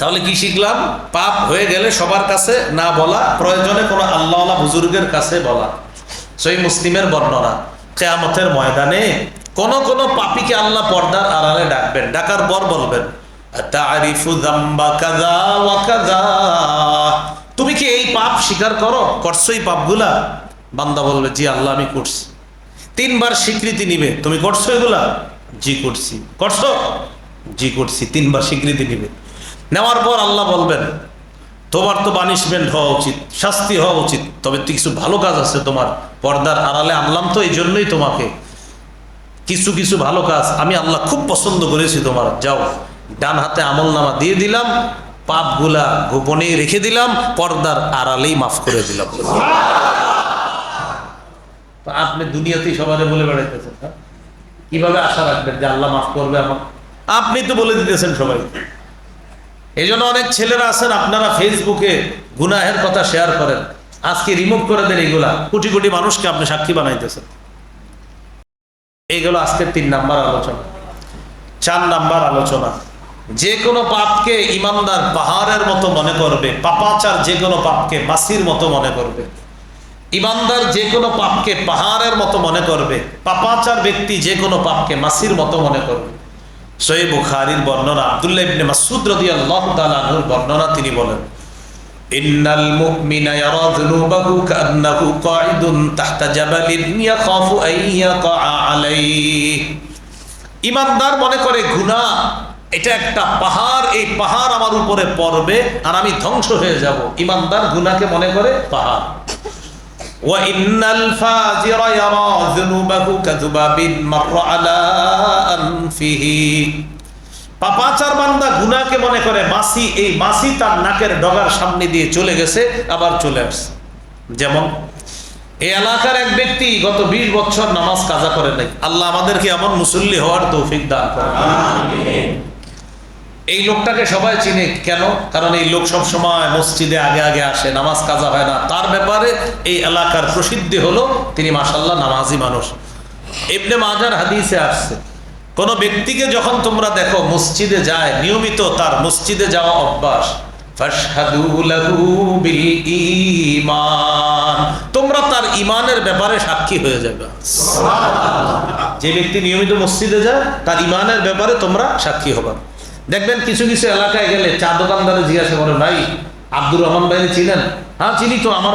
তাহলে কি শিখলাম? পাপ হয়ে গেলে সবার কাছে না বলা, প্রয়োজনে কোনো আল্লাহওয়ালা বুজুর্গের কাছে বলা। সহিহ মুসলিমের বর্ণনা, কিয়ামতের ময়দানে কোন কোন পাপীকে আল্লাহ পর্দার আড়ালে ডাকবেন, ডাকার পর বলবেন, তারিফু যামবা কাযা ওয়া কাযা, তুমি কি এই পাপ স্বীকার করছো এই পাপগুলা? বান্দা বলবে, জি আল্লাহ আমি করছি। তিনবার স্বীকৃতি নিবে, তুমি করছো এগুলা? জি করছি। করছো? জি করছি। তিনবার স্বীকৃতি নিবে। নেওয়ার পর আল্লাহ বলবেন, তোমার তো পানিশমেন্ট হওয়া উচিত, শাস্তি হওয়া উচিত, তবে কিছু ভালো কাজ আছে তোমার, পর্দার আড়ালে আনলাম তো এই জন্যই তোমাকে, কিছু কিছু ভালো কাজ আমি আল্লাহ খুব পছন্দ করেছি তোমার, যাও। ডান হাতে আমল নামা দিয়ে দিলাম, পাপগুলা গোপনে রেখে দিলাম, পর্দার আড়ালেই মাফ করে দিলাম। আপনি দুনিয়াতেই সবাই বলে বেড়াইতেছেন, কিভাবে আশা রাখবেন যে আল্লাহ মাফ করবে আমার? আপনি তো বলে দিতেছেন সবাই। এই জন্য অনেক ছেলেরা আছেন, আপনারা ফেসবুকে গুনাহের কথা শেয়ার করেন, আজকে রিমুভ করে দেন এগুলা, কোটি কোটি মানুষকে আপনি সাক্ষী বানাইতেছেন। এইগুলো আজকের 3 নাম্বার আলোচনা। 4 নাম্বার আলোচনা, যে কোনো পাপকে ইমানদার পাহাড়ের মতো মনে করবে, পাপাচার যে কোনো পাপকে মাসির মতো মনে করবে। ইমানদার যে কোনো পাপকে পাহাড়ের মতো মনে করবে, পাপাচার ব্যক্তি যে কোনো পাপকে মাসির মতো মনে করবে। সহিহ বুখারীর বর্ণনা, আব্দুল্লাহ ইবনে মাসউদ রাদিয়াল্লাহু তাআলা আনহুর বর্ণনা, তিনি বলেন, ইন্নাল মুমিনা ইয়ারা যুনুবাহু কান্নাহু কাঈদুন তাহতা জাবালিন ইয়াখাফু আন ইয়াকা আলাইহি। ইমানদার মনে করে গুনাহ এটা একটা পাহাড়, এই পাহাড় আমার উপরে পড়বে আর আমি ধ্বংস হয়ে যাব। ইমানদার গুনাহকে মনে করে পাহাড়। ওয়া ইন্নাল ফাজিরা ইয়ারা যুনুবাহু কাযুবাবিন মাররা আলা আনফিহি। পাপাচার বান্দা গুনাহকে মনে করে মাছি, এই মাছি তার নাকের ডগার সামনে দিয়ে চলে গেছে, আবার চলে আসছে। যেমন এই এলাকার এক ব্যক্তি গত 20 বছর নামাজ কাজা করে নাই। আল্লাহ আমাদেরকে এমন মুসল্লি হওয়ার তৌফিক দান করুন। আমিন। এই লোকটাকে সবাই চিনে, কেন? কারণ এই লোক সব সময় মসজিদে আগে আগে আসে, নামাজ কাজা হয় না। তার ব্যাপারে এই এলাকার প্রসিদ্ধি হলো তিনি মাশাআল্লাহ নামাজি মানুষ। ইবনে মাজার হাদিসে আসছে, কোন ব্যক্তিকে যখন তোমরা দেখো মসজিদে যায়, নিয়মিত তার মসজিদে যাওয়া অভ্যাস, ফাশহাদু লাহু বিল ঈমান, তোমরা তার ঈমানের ব্যাপারে সাক্ষী হয়ে যাবে। সুবহানাল্লাহ। যে ব্যক্তি নিয়মিত মসজিদে যায় তার ঈমানের ব্যাপারে তোমরা সাক্ষী হবে। দেখবেন কিছু কিছু এলাকায় গেলে চা দোকানদারে জিজ্ঞাসা করে, ভাই আব্দুর রহমান ভাইকে চিনেন? হ্যাঁ চিনি তো, আমার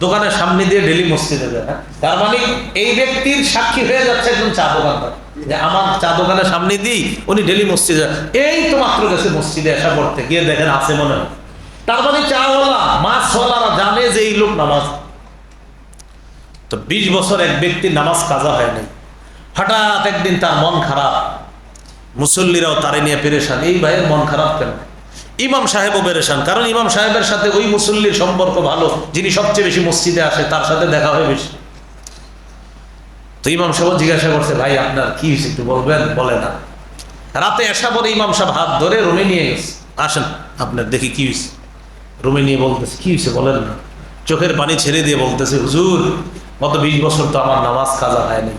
দোকানের সামনে দিয়ে ডেলি মসজিদে যায়। তার মানে এই ব্যক্তির সাক্ষী হয়ে যাচ্ছে একজন চা দোকানদার, যে আমার চা দোকানের সামনে দিই উনি ডেলি মসজিদে, এই তো মাত্র গেছে মসজিদে আসা পড়তে, গিয়ে দেখেন আছে মনে হয়। তার মানে চাওয়ালা মাছওয়ালারা জানে যে এই লোক নামাজ। তো 20 বছর এক ব্যক্তির নামাজ কাজা হয় নাই, হঠাৎ একদিন তার মন খারাপ, মুসল্লিরাও তারে নিয়ে পেরেশান, এই ভাইয়ের মন খারাপ কেন? ইমাম সাহেবও পেরেশান, কারণ ইমাম সাহেবের সাথে ওই মুসল্লির সম্পর্ক ভালো, যিনি সবচেয়ে বেশি মসজিদে আসে তার সাথে দেখা হয় বেশি। তো ইমাম সাহেব জিজ্ঞাসা করছে, ভাই আপনার কি হয়েছে একটু বলবেন? বলে না। রাতে আসা পরে ইমাম সাহেব হাত ধরে রুমে নিয়ে গেছে, আসেন আপনার দেখি কি হয়েছে। রুমে নিয়ে বলতেছে, কি হয়েছে বলেন না। চোখের পানি ছেড়ে দিয়ে বলতেছে, হুজুর গত 20 বছর তো আমার নামাজ কাজা হয়নি,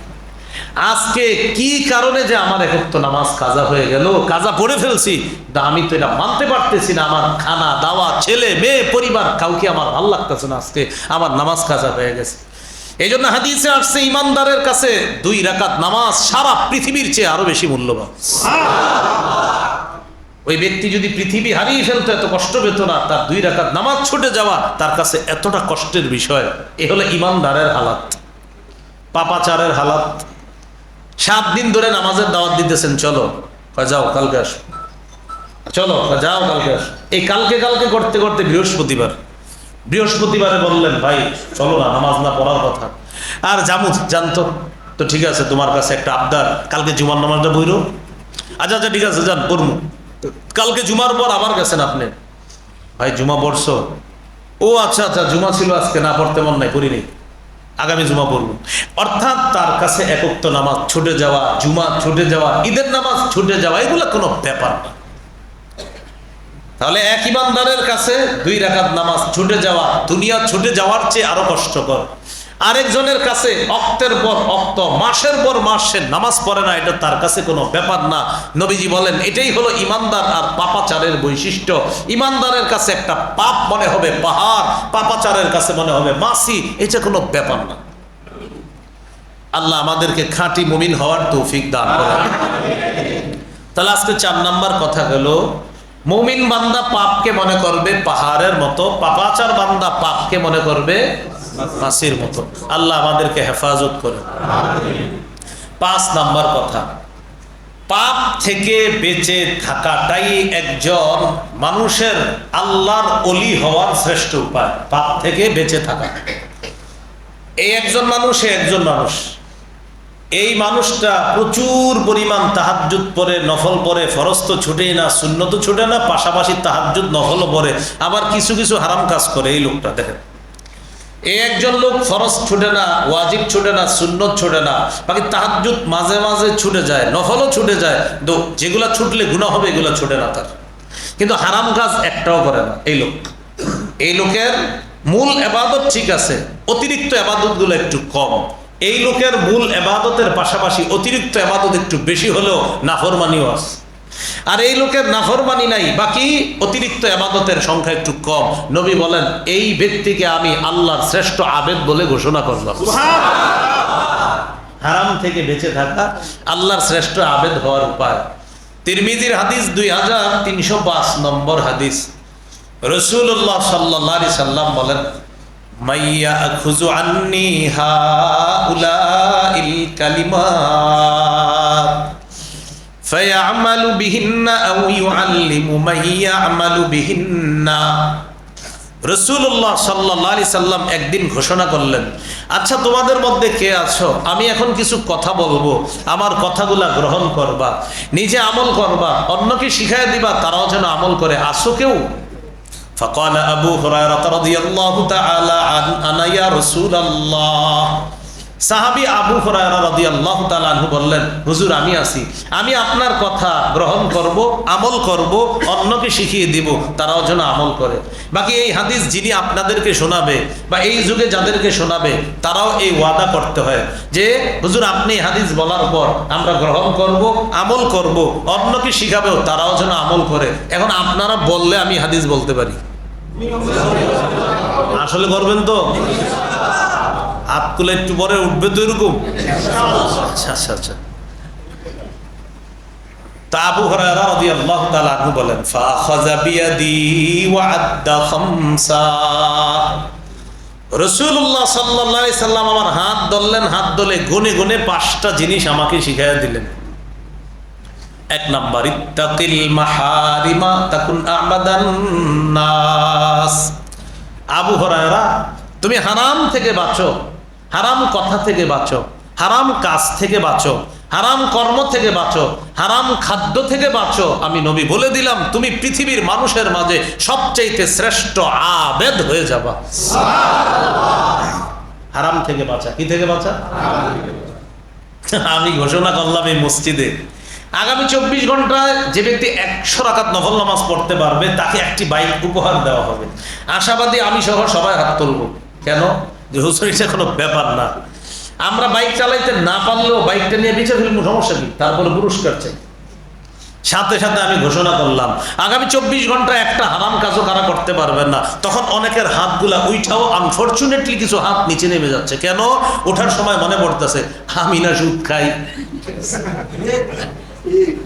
আজকে কি কারণে যে আমার একত্র নামাজ কাজা হয়ে গেল, কাজা পড়ে ফেলছি, আমি তো এটা মানতে পারতেছি না। আমার খানা দাওয়া, ছেলে মেয়ে, পরিবার, কাউকে আমার ভালো লাগতেছে না, আজকে আমার নামাজ কাজা হয়ে গেছে। এই জন্য হাদিসে আসছে, ইমানদারের কাছে 2 রাকাত নামাজ সারা পৃথিবীর চেয়ে আরো বেশি মূল্যবান। ওই ব্যক্তি যদি পৃথিবী হারিয়ে ফেলতো এত কষ্ট পেত না, তার 2 রাকাত নামাজ ছুটে যাওয়া তার কাছে এতটা কষ্টের বিষয়। এ হলো ইমানদারের হালাত। পাপাচারের হালাত। 7 দিন ধরে নামাজের দাওয়াত দিতেছেন, চলো, যাও কালকে আসো, চলো যাও কালকে আসো। এই কালকে কালকে করতে করতে বৃহস্পতিবারে বললেন, ভাই চলো না, নামাজ না পড়ার কথা। আর জানতো তো, ঠিক আছে, তোমার কাছে একটা আবদার, কালকে জুমার নামাজটা বইরো। আচ্ছা আচ্ছা ঠিক আছে, যান পড়মু। কালকে জুমার পর আবার গেছেন আপনি, ভাই জুমা পড়ছো? ও আচ্ছা আচ্ছা, জুমা ছিল আজকে, না পড়তে মন নাই, পড়িনি, আগামী জুমা পড়বো। অর্থাৎ তার কাছে একত্র নামাজ ছুটে যাওয়া, জুমা ছুটে যাওয়া, ঈদের নামাজ ছুটে যাওয়া, এগুলো কোনো ব্যাপার না। তাহলে এক ইমানদারের কাছে 2 রাকাত নামাজ ছুটে যাওয়া দুনিয়া ছুটে যাওয়ার চেয়ে আরো কষ্টকর। আরেকজনের কাছে অক্তের পর অক্ত, মাসের পর মাস সে নামাজ পড়ে না, এটা তার কাছে কোনো ব্যাপার না। নবীজি বলেন, এটাই হলো ইমানদার আর পাপাচারের বৈশিষ্ট্য। ইমানদারের কাছে একটা পাপ মনে হবে পাহাড়, পাপাচারের কাছে মনে হবে মাসি, এটা কোনো ব্যাপার না। আল্লাহ আমাদেরকে খাঁটি মুমিন হওয়ার তৌফিক দান করেন। তাহলে আজকে 4 নাম্বার কথা গেল, মুমিন বান্দা পাপকে মনে করবে পাহাড়ের মতো, পাপাচার বান্দা পাপকে মনে করবে মাছির মতো। আল্লাহ আমাদেরকে হেফাজত করেন। 5 নাম্বার কথা, পাপ থেকে বেঁচে থাকাটাই একজন মানুষের আল্লাহর ওলি হওয়ার শ্রেষ্ঠ উপায়। পাপ থেকে বেঁচে থাকা, এই একজন মানুষ এই মানুষটা প্রচুর পরিমাণ তাহাজ্জুদ পড়ে, নফল পড়ে, ফরজ তো ছুটেই না, সুন্নত ছুটে না, পাশাপাশি তাহাজ্জুদ নফলও পড়ে, আবার কিছু কিছু হারাম কাজ করে। এই লোকটা দেখেন, এই একজন লোক ফরজ ছুটে না, ওয়াজিব ছুটে না, সুন্নত ছুটে না, বাকি তাহাজ্জুদ মাঝে মাঝে ছুটে যায়, নফলও ছুটে যায়, তো যেগুলা ছুটলে গুনাহ হবে এগুলো ছুটে না তার, কিন্তু হারাম কাজ একটাও করে না। এই লোকের মূল ইবাদত ঠিক আছে, অতিরিক্ত ইবাদতগুলো একটু কম। এই লোকের মূল ইবাদতের পাশাপাশি অতিরিক্ত ইবাদত একটু বেশি হলেও নাফরমানিও আছে। আর এই লোকের নাফরমানি নাই, বাকি অতিরিক্ত ইবাদতের সংখ্যা একটু কম। নবী বলেন, এই ব্যক্তিকে আমি আল্লাহর শ্রেষ্ঠ আবেদ বলে ঘোষণা করলাম। হারাম থেকে বেঁচে থাকা আল্লাহর শ্রেষ্ঠ আবেদ হওয়ার উপায়। তিরমিজির হাদিস 2305 নম্বর হাদিস, রাসূলুল্লাহ সাল্লাল্লাহু আলাইহি সাল্লাম বলেন, মাইয়া খুযু আন্নি হাউলাইল কালিমাত ফায়ামালু বিহিন্না আও ইউআল্লিমু মাইয়ামালু বিহিন্না। রাসূলুল্লাহ সাল্লাল্লাহু আলাইহি সাল্লাম একদিন ঘোষণা করলেন, আচ্ছা তোমাদের মধ্যে কে আছো, আমি এখন কিছু কথা বলবো, আমার কথাগুলা গ্রহণ করবা, নিজে আমল করবা, অন্যকে শিখায় দিবা, তারাও যেন আমল করে। আসো কেউ? فقال أبو هريرة رضي الله تعالى عنه أنا يا رسول الله। সাহাবী আবু হুরায়রা রাদিয়াল্লাহু তাআলা আনহু বললেন, হুজুর আমি আছি, আমি আপনার কথা গ্রহণ করব, আমল করব, অন্যকে শিখিয়ে দিব, তারাও যেন আমল করে। বাকি এই হাদিস যিনি আপনাদেরকে শোনাবে বা এই যুগে যাদেরকে শোনাবে, তারাও এই ওয়াদা করতে হয় যে হুজুর আপনি হাদিস বলার পর আমরা গ্রহণ করব, আমল করব, অন্যকে শিখাবেও, তারাও যেন আমল করে। এখন আপনারা বললে আমি হাদিস বলতে পারি, আসলে করবেন তো? হাত তুলে একটু পরে উঠবে তো এরকম। আচ্ছা আচ্ছা আচ্ছা। তা আবু হুরায়রা রাদিয়াল্লাহু তাআলা আনহু বলেন, ফাখাযা বিয়াদি ওয়া আদ্দা খামসা। রাসূলুল্লাহ সাল্লাল্লাহু আলাইহি সাল্লাম আমার হাত ধরলেন, হাত ধরে গুনে গুনে 5টা জিনিস আমাকে শিখাইয়া দিলেন। 1 নাম্বার, ইত্তাকিল মাহারিমা তাকুন আবাদান নাস। আবু হুরায়রা, তুমি হারাম থেকে বাঁচো, হারাম কথা থেকে বাঁচো, হারাম কাজ থেকে বাঁচো, হারাম কর্ম থেকে বাঁচো, হারাম খাদ্য থেকে বাঁচো। আমি নবী বলে দিলাম, তুমি পৃথিবীর মানুষের মাঝে সবচেয়ে শ্রেষ্ঠ আবেদ হয়ে যাবা। হারাম থেকে বাঁচা। কি থেকে বাঁচা? আমি ঘোষণা করলাম এই মসজিদে, আগামী 24 ঘন্টায় যে ব্যক্তি 100 রাকাত নফল নামাজ পড়তে পারবে তাকে একটি বাইক উপহার দেওয়া হবে। আশাবাদী আমি সহ সবাই হাত তুলব। কেন? যে হুজুর এটা কোনো ব্যাপার না, আমরা বাইক চালাইতে না পারলেও বাইকটা নিয়ে বেঁচে ফেলবো, সমস্যা কি? তারপরে পুরস্কার চাই। সাথে সাথে আমি ঘোষণা করলাম আগামী 24 ঘন্টা একটা হারাম কাজও কারা করতে পারবেন না। তখন অনেকের হাতগুলা উঠাও, আনফরচুনেটলি কিছু হাত নিচে নেমে যাচ্ছে। কেন? ওঠার সময় মনে পড়তেছে আমি না সুদ খাই,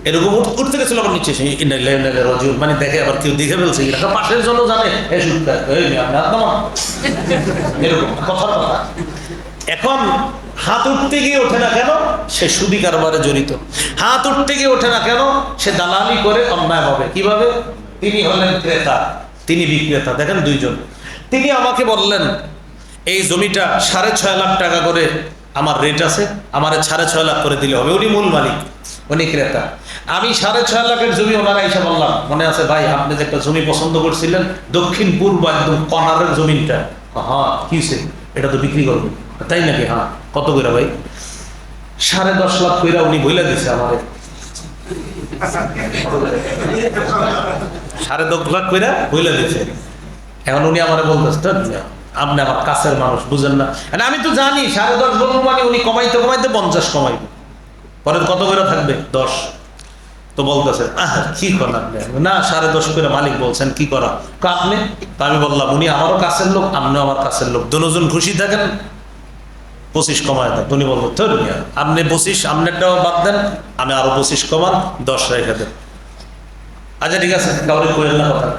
এরকম উঠতে গেছিল আবার নিচে মানে দেখে আবার কেউ দেখে ফেলছে, পাশের জন্য জানে এরকম কথার কথা। এখন হাত উঠতে গিয়ে ওঠে না কেন? সে সুদি কারবারে জড়িত। হাত উঠতে গিয়ে ওঠে না কেন? সে দালালি করে অন্যায়ভাবে। কিভাবে? তিনি হলেন ক্রেতা, তিনি বিক্রেতা। দেখেন দুইজন। তিনি আমাকে বললেন এই জমিটা 6.5 লাখ টাকা করে আমার রেট আছে, আমার 6.5 লাখ করে দিলে হবে। উনি মূল মালিক, উনি ক্রেতা। আমি 6.5 লাখের জমি ওনারা এসে বললাম, মনে আছে ভাই আপনি যে একটা জমি পছন্দ করছিলেন দক্ষিণ পূর্ব একদম কর্নারের জমিনটা, হ্যাঁ কিসে এটা তো বিক্রি করবো। তাই নাকি? হ্যাঁ। কত করে ভাই? 10.5 লাখ কইরা উনি বইলা দিছে আমারে। 10.5 লাখ কইরা বইলা দিছে। এখন উনি আমারে বলতেছে আপনি আমার কাছের মানুষ, বুঝেন না? আমি তো জানি 10.5 বলবো মানে উনি কমাইতে কমাইতে 50 কমাইবে, পরে কত করে থাকবে? 10। তো বলতেছে কি করেন আপনি? না 10.5 করে মালিক বলছেন, কি করা? আপনি? তা আমি বললাম উনি আমারও কাছের লোক, আপনিও আমার কাছের লোক, দুজন খুশি থাকেন, 25 কমায় দেন। উনি বলবো তোর আপনি 25, আপনারটাও বাদ দেন, আমি আরো 25 কমান, 10 রেখে দেন। আচ্ছা ঠিক আছে, কাউরে কইলেন না কথা,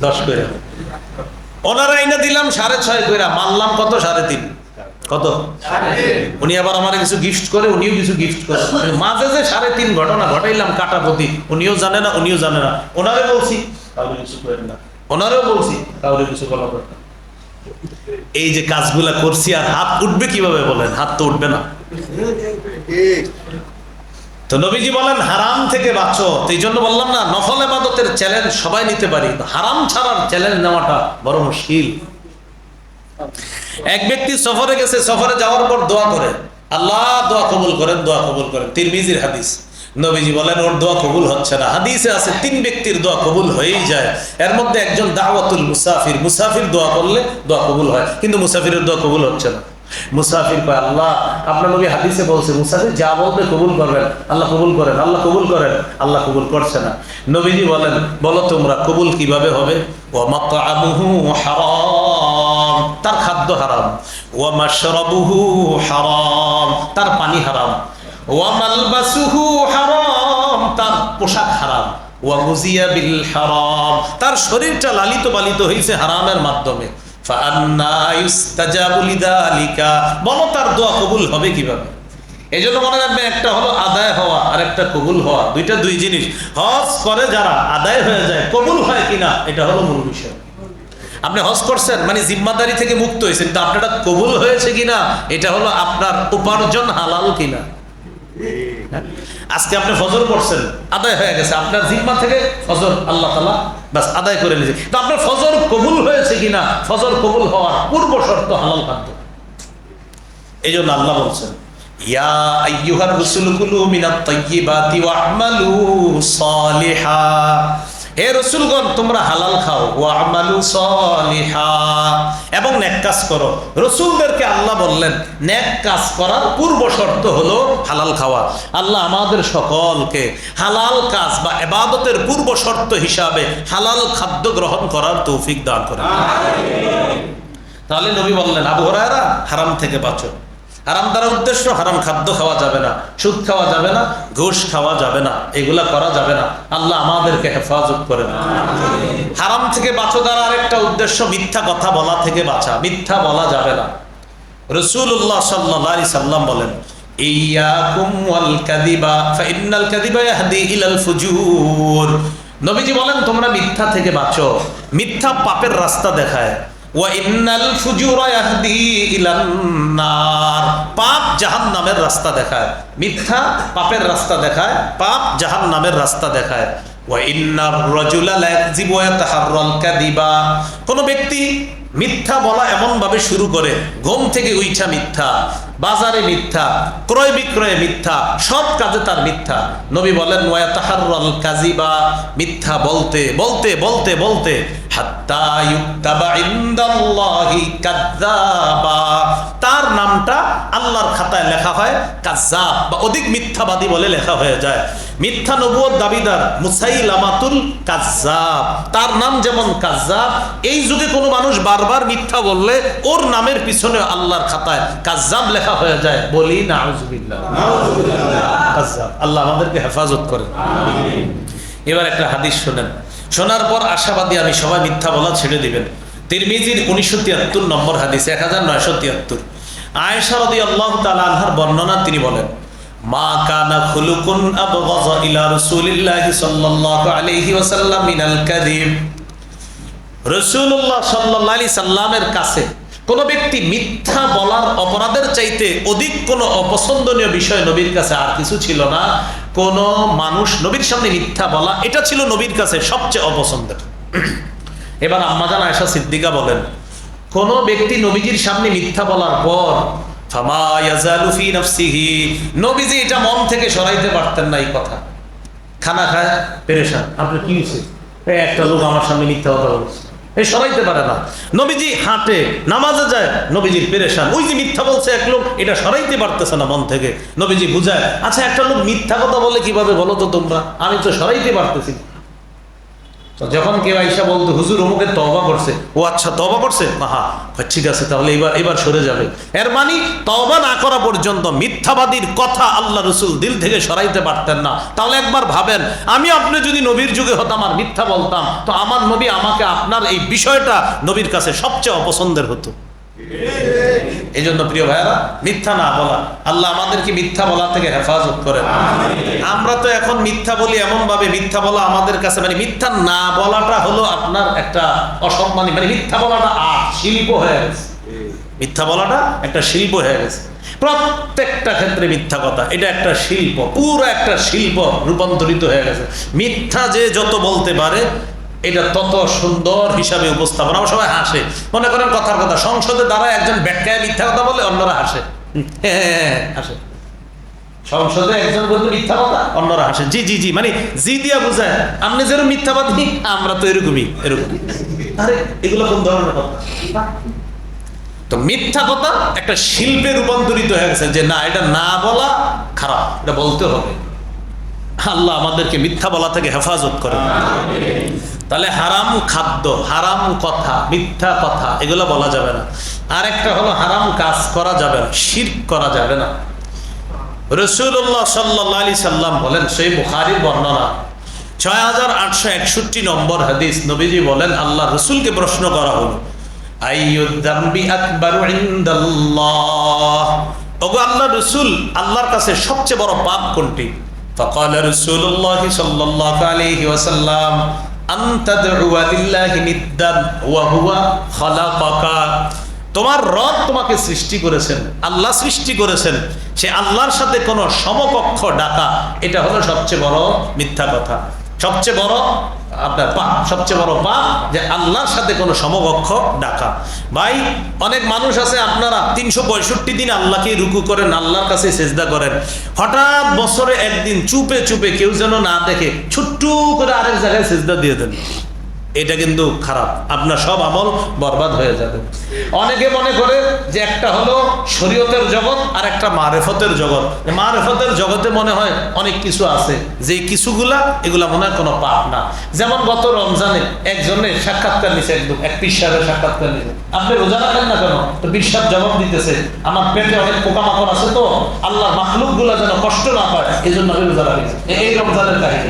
10 করে ওনারা আইনা দিলাম 6.5 করে, মানলাম কত? 3.5। কত? উনি আবার আমার কিছু গিফট করে, উনিও কিছু গিফট করে। মাঝে যে 3.5 ঘটনা ঘটাইলাম কাটাপতি, উনিও জানে না, উনিও জানে না। ওনারে বলছি কাউরে কিছু করেন না, ওনারেও বলছি কাউরে কিছু বলা দরকার। এই যে কাজগুলা করছি, আর হাত উঠবে কিভাবে বলেন? হাত তো উঠবে না। তো নবীজি বলেন হারাম থেকে বাঁচো। তো এই জন্য বললাম না, নফল ইবাদতের চ্যালেঞ্জ সবাই নিতে পারি, হারাম ছাড়ার চ্যালেঞ্জ নেওয়াটা বড় মুশকিল। এক ব্যক্তি সফরে গেছে, সফরে যাওয়ার পর দোয়া করে, আল্লাহ দোয়া কবুল করেন, দোয়া কবুল করেন। তিরমিজির হাদিস। নবীজি বলেন ওর দোয়া কবুল হচ্ছে না। হাদিসে আছে 3 ব্যক্তির দোয়া কবুল হয়েই যায়, এর মধ্যে একজন দাওয়াতুল মুসাফির, মুসাফির দোয়া করলে দোয়া কবুল হয়, কিন্তু মুসাফিরের দোয়া কবুল হচ্ছে না। মুসাফির কয় আল্লাহ আপনার নবী হাদিসে বলছে মুসাফির যা বলবে কবুল করবেন, আল্লাহ কবুল করেন, আল্লাহ কবুল করেন, আল্লাহ কবুল করছে না। নবীজি বলেন বলো তোমরা কবুল কিভাবে হবে? ওয়া মাতআমুহু হারাম, তার খাদ্য হারাম। ওয়া মাশরাবুহু হারাম, তার পানি হারাম। ওয়া মালবাসুহু হারাম, তার পোশাক হারাম। ওয়া গুজিয়া বিল হারাম, তার শরীরটা লালিত পালিত হয়েছে হারামের মাধ্যমে। বলো তার দোয়া কবুল হবে কিভাবে? এই জন্য মনে রাখবেন, একটা হলো আদায় হওয়া আর একটা কবুল হওয়া, দুইটা দুই জিনিস। হজ করে যারা আদায় হয়ে যায়, কবুল হয় কিনা এটা হলো মূল বিষয়। আপনি হজ করছেন মানে জিম্মাদারি থেকে মুক্ত হয়েছেন, কিন্তু আপনারটা কবুল হয়েছে কিনা এটা হলো আপনার উপার্জন হালাল কিনা। আজকে আপনি ফজর করছেন, আদায় হয়ে গেছে, আপনার জিম্মা থেকে ফজর আল্লাহ তাআলা বাস আদায় করে নিয়েছে, তো আপনার ফজর কবুল হয়েছে কিনা, ফজর কবুল হওয়ার পূর্ব শর্ত হালাল খাদ্য। এই জন্য আল্লাহ বলছেন ইয়া আইয়ুহার রাসূলু কুলু মিনাত তাইয়্যিবাতি ওয়া'মালু সালিহা, হে রাসূলগণ তোমরা হালাল খাও, ওয়া'মালু সালিহা, এবং নেক কাজ করো। রাসূলদেরকে আল্লাহ বললেন নেক কাজ করার পূর্ব শর্ত হলো হালাল খাওয়া। আল্লাহ আমাদের সকলকে হালাল কাজ বা ইবাদতের পূর্ব শর্ত হিসাবে হালাল খাদ্য গ্রহণ করার তৌফিক দান করেন। তাহলে নবী বললেন আবু হুরায়রা হারাম থেকে বাঁচো। হারাম দ্বারা উদ্দেশ্য হারাম খাদ্য খাওয়া যাবে না, সুদ খাওয়া যাবে না, ঘুষ খাওয়া যাবে না, এগুলা করা যাবে না। আল্লাহ আমাদেরকে হেফাজত করেন। হারাম থেকে বাঁচো দ্বারা আরেকটা উদ্দেশ্য মিথ্যা কথা বলা থেকে বাঁচা, মিথ্যা বলা যাবে না। রাসূলুল্লাহ সাল্লাল্লাহু আলাইহি সাল্লাম বলেন ইয়াকুম ওয়াল কাযিবা ফাইন্নাল কাযিবা ইয়াহদি ইলাল ফুজুর। নবীজি বলেন তোমরা মিথ্যা থেকে বাঁচো, মিথ্যা পাপের রাস্তা দেখায়। ওয়া ইন্নাল ফুজুরা ইয়াহদি ইলান নার, পাপ জাহান্নামের রাস্তা দেখায়। মিথ্যা পাপের রাস্তা দেখায়, পাপ জাহান্নামের রাস্তা দেখায়। ওয়া ইন্নার রাজুলা লা ইয়াকযিবু ওয়া ইয়াতাহাররাল কাযিবা, কোন ব্যক্তি মিথ্যা বলা এমন ভাবে শুরু করে, ঘুম থেকে উঠা মিথ্যা, বাজারে মিথ্যা, ক্রয় বিক্রয়ে মিথ্যা, সব কাজে তার মিথ্যা। নবী বলেন ওয়া ইয়াতাহাররাল কাযিবা, মিথ্যা বলতে বলতে বলতে বলতে হাত্তা ইউকতাবা ইনদাল্লাহি কাযযাবা, তার নামটা আল্লাহর খাতায় লেখা হয় কাযযাব বা অধিক মিথ্যাবাদী বলে লেখা হয়ে যায়। মিথ্যা নবুয়ত দাবিদার মুসাইলামাতুল কাযযাব, তার নাম যেমন কাযযাব, এই যুগে কোনো মানুষ বারবার মিথ্যা বললে ওর নামের পিছনে আল্লাহর খাতায় কাযযাব লেখা হয়ে যায়। বলি নাউযুবিল্লাহ, কাযযাব। আল্লাহ আমাদেরকে হেফাজত করেন। এবার একটা হাদিস শোনেন, শোনার পর আশাবাদী আমি সবাই মিথ্যা বলা ছেড়ে দিবেন। তিরমিজির 1973 নম্বর হাদিস, 1973, আয়েশা রাদিয়াল্লাহু তাআলা আনহার বর্ণনা, তিনি বলেন মা কানা খুলুকুন আবগাযা ইলা রাসূলিল্লাহি সাল্লাল্লাহু আলাইহি ওয়াসাল্লাম মিনাল কাযিব, রাসূলুল্লাহ সাল্লাল্লাহু আলাইহি সাল্লামের কাছে কোন ব্যক্তি মিথ্যা বলার অপরাধের চাইতে অধিক কোন অপছন্দনীয় বিষয় নবীর কাছে আর কিছু ছিল না। কোন মানুষ নবীর সামনে মিথ্যা বলা, এটা ছিল নবীর কাছে সবচেয়ে অপছন্দের। এবার আম্মাজান আয়েশা সিদ্দিকা বলেন, কোন ব্যক্তি নবীজির সামনে মিথ্যা বলার পর ফামা ইয়াজালু ফি নাফসিহি, নবীজি এটা মন থেকে সরাইতে পারতেন না। এই কথা, খানা খায় পেরেশান, আপনার কি হয়েছে, একটা লোক আমার সামনে মিথ্যা কথা বলছে, এই সরাইতে পারে না। নবীজি হাঁটে, নামাজে যায়, নবীজির পেরেশান, ওই যে মিথ্যা বলছে এক লোক, এটা সরাইতে পারতেছে না মন থেকে। নবীজি বুঝায়, আচ্ছা একটা লোক মিথ্যা কথা বলে কিভাবে বলো তো তোমরা, আমি তো সরাইতে পারতেছি। তো যখন কেউ আইসা বলতো হুজুর অমুকে তওবা করছে, ও আচ্ছা তওবা করছে, হ্যাঁ ঠিক আছে, তাহলে এবার সরে যাবে। এর মানে তওবা না করা পর্যন্ত মিথ্যাবাদীর কথা আল্লাহ রসুল দিল থেকে সরাইতে পারতেন না। তাহলে একবার ভাবেন, আমি আপনি যদি নবীর যুগে হতাম আর মিথ্যা বলতাম, তো আমার নবী আমাকে আপনার এই বিষয়টা নবীর কাছে সবচেয়ে অপছন্দের হতো। এই জন্য প্রিয় ভাইরা, মিথ্যা না বলা, আল্লাহ আমাদেরকে মিথ্যা বলা থেকে হেফাজত করেন। আমরা তো এখন মিথ্যা বলি এমন ভাবে, মিথ্যা বলা আমাদের কাছে মানে মিথ্যা না বলাটা হলো আপনার একটা অসম্মানী, মানে মিথ্যা বলাটা শিল্প হয়ে গেছে। মিথ্যা বলাটা একটা শিল্প হয়ে গেছে। প্রত্যেকটা ক্ষেত্রে মিথ্যা কথা, এটা একটা শিল্প, পুরো একটা শিল্প রূপান্তরিত হয়ে গেছে। মিথ্যা যে যত বলতে পারে এটা তত সুন্দর হিসাবে উপস্থাপন। আমরা সবাই হাসে, মনে করেন কথার কথা, সংসদে দাঁড়ায় একজন ব্যাখ্যায় মিথ্যা কথা বলে, অন্যরা হাসে, হাসে। সংসদে একজন বলতে মিথ্যা কথা, অন্যরা হাসে, জি জি জি, মানে জি দিয়া বুঝায় আপনি যেরকম মিথ্যাবাদী, আমরা তো এরকমই। আরে এগুলো কোন ধরনের কথা? তো মিথ্যা কথা একটা শিল্পে রূপান্তরিত হয়ে গেছে, যে না এটা না বলা খারাপ, এটা বলতে হবে। আল্লাহ আমাদেরকে মিথ্যা বলা থেকে হেফাজত করেন। তাহলে হারাম খাদ্য, হারাম কথা, মিথ্যা কথা এগুলো বলা যাবে না। আর একটা হলো হারাম কাজ করা যাবে না, শিরক করা যাবে না। রাসূলুল্লাহ সাল্লাল্লাহু আলাইহি সাল্লাম বলেন, সহিহ বুখারীর বর্ণনা 6861 নম্বর হাদিস, নবীজি বলেন, আল্লাহ রাসূলকে প্রশ্ন করা হলো, আইয়ুদ যামবি আকবারু ইনদাল্লাহ, ওগো আল্লাহ রাসূল, আল্লাহর কাছে সবচেয়ে বড় পাপ কোনটি? ফাকাল রাসূলুল্লাহ সাল্লাল্লাহু আলাইহি ওয়াসাল্লাম, আনতা তাদউয়া লিল্লাহি নিদ্দান ওয়া হুয়া খালাকাকা, তোমার রব তোমাকে সৃষ্টি করেছেন, আল্লাহ সৃষ্টি করেছেন, সে আল্লাহর সাথে কোনো সমকক্ষ ডাকা, এটা হলো সবচেয়ে বড় মিথ্যা কথা, সবচেয়ে বড় আপনার পাপ, সবচেয়ে বড় পাপ যে আল্লাহর সাথে কোনো সমকক্ষ ডাকা। ভাই অনেক মানুষ আছে, আপনারা 365 দিন আল্লাহকে রুকু করেন, আল্লাহর কাছে সেজদা করেন, হঠাৎ বছরে একদিন চুপে চুপে কেউ যেন না দেখে ছুট্টু করে আরেক জায়গায় সেজদা দিয়ে দেন, এটা কিন্তু খারাপ, আপনার সব আমল বরবাদ হয়ে যাবে। অনেকে মনে করে যে একটা হলো শরীয়তের জগৎ আর একটা মারেফতের জগৎ। মারেফতের জগতে মনে হয় অনেক কিছু আছে, যে কিছুগুলা এগুলা মনে হয় কোনো পাপ না। যেমন গত রমজানে একজনের সাক্ষাৎকার নিছে, এক পীর সাহেবের সাক্ষাৎকার নিছে, আপনি রোজা রাখেন না কেন? তো পীর সাহেব জবাব দিতেছে, আমার পেটে অনেক পোকামাকড় আছে, তো আল্লাহর মাখলুক গুলা যেন কষ্ট না পায়, এই জন্য আমি রোজা রাখি। এই রমজানের কাহিনী,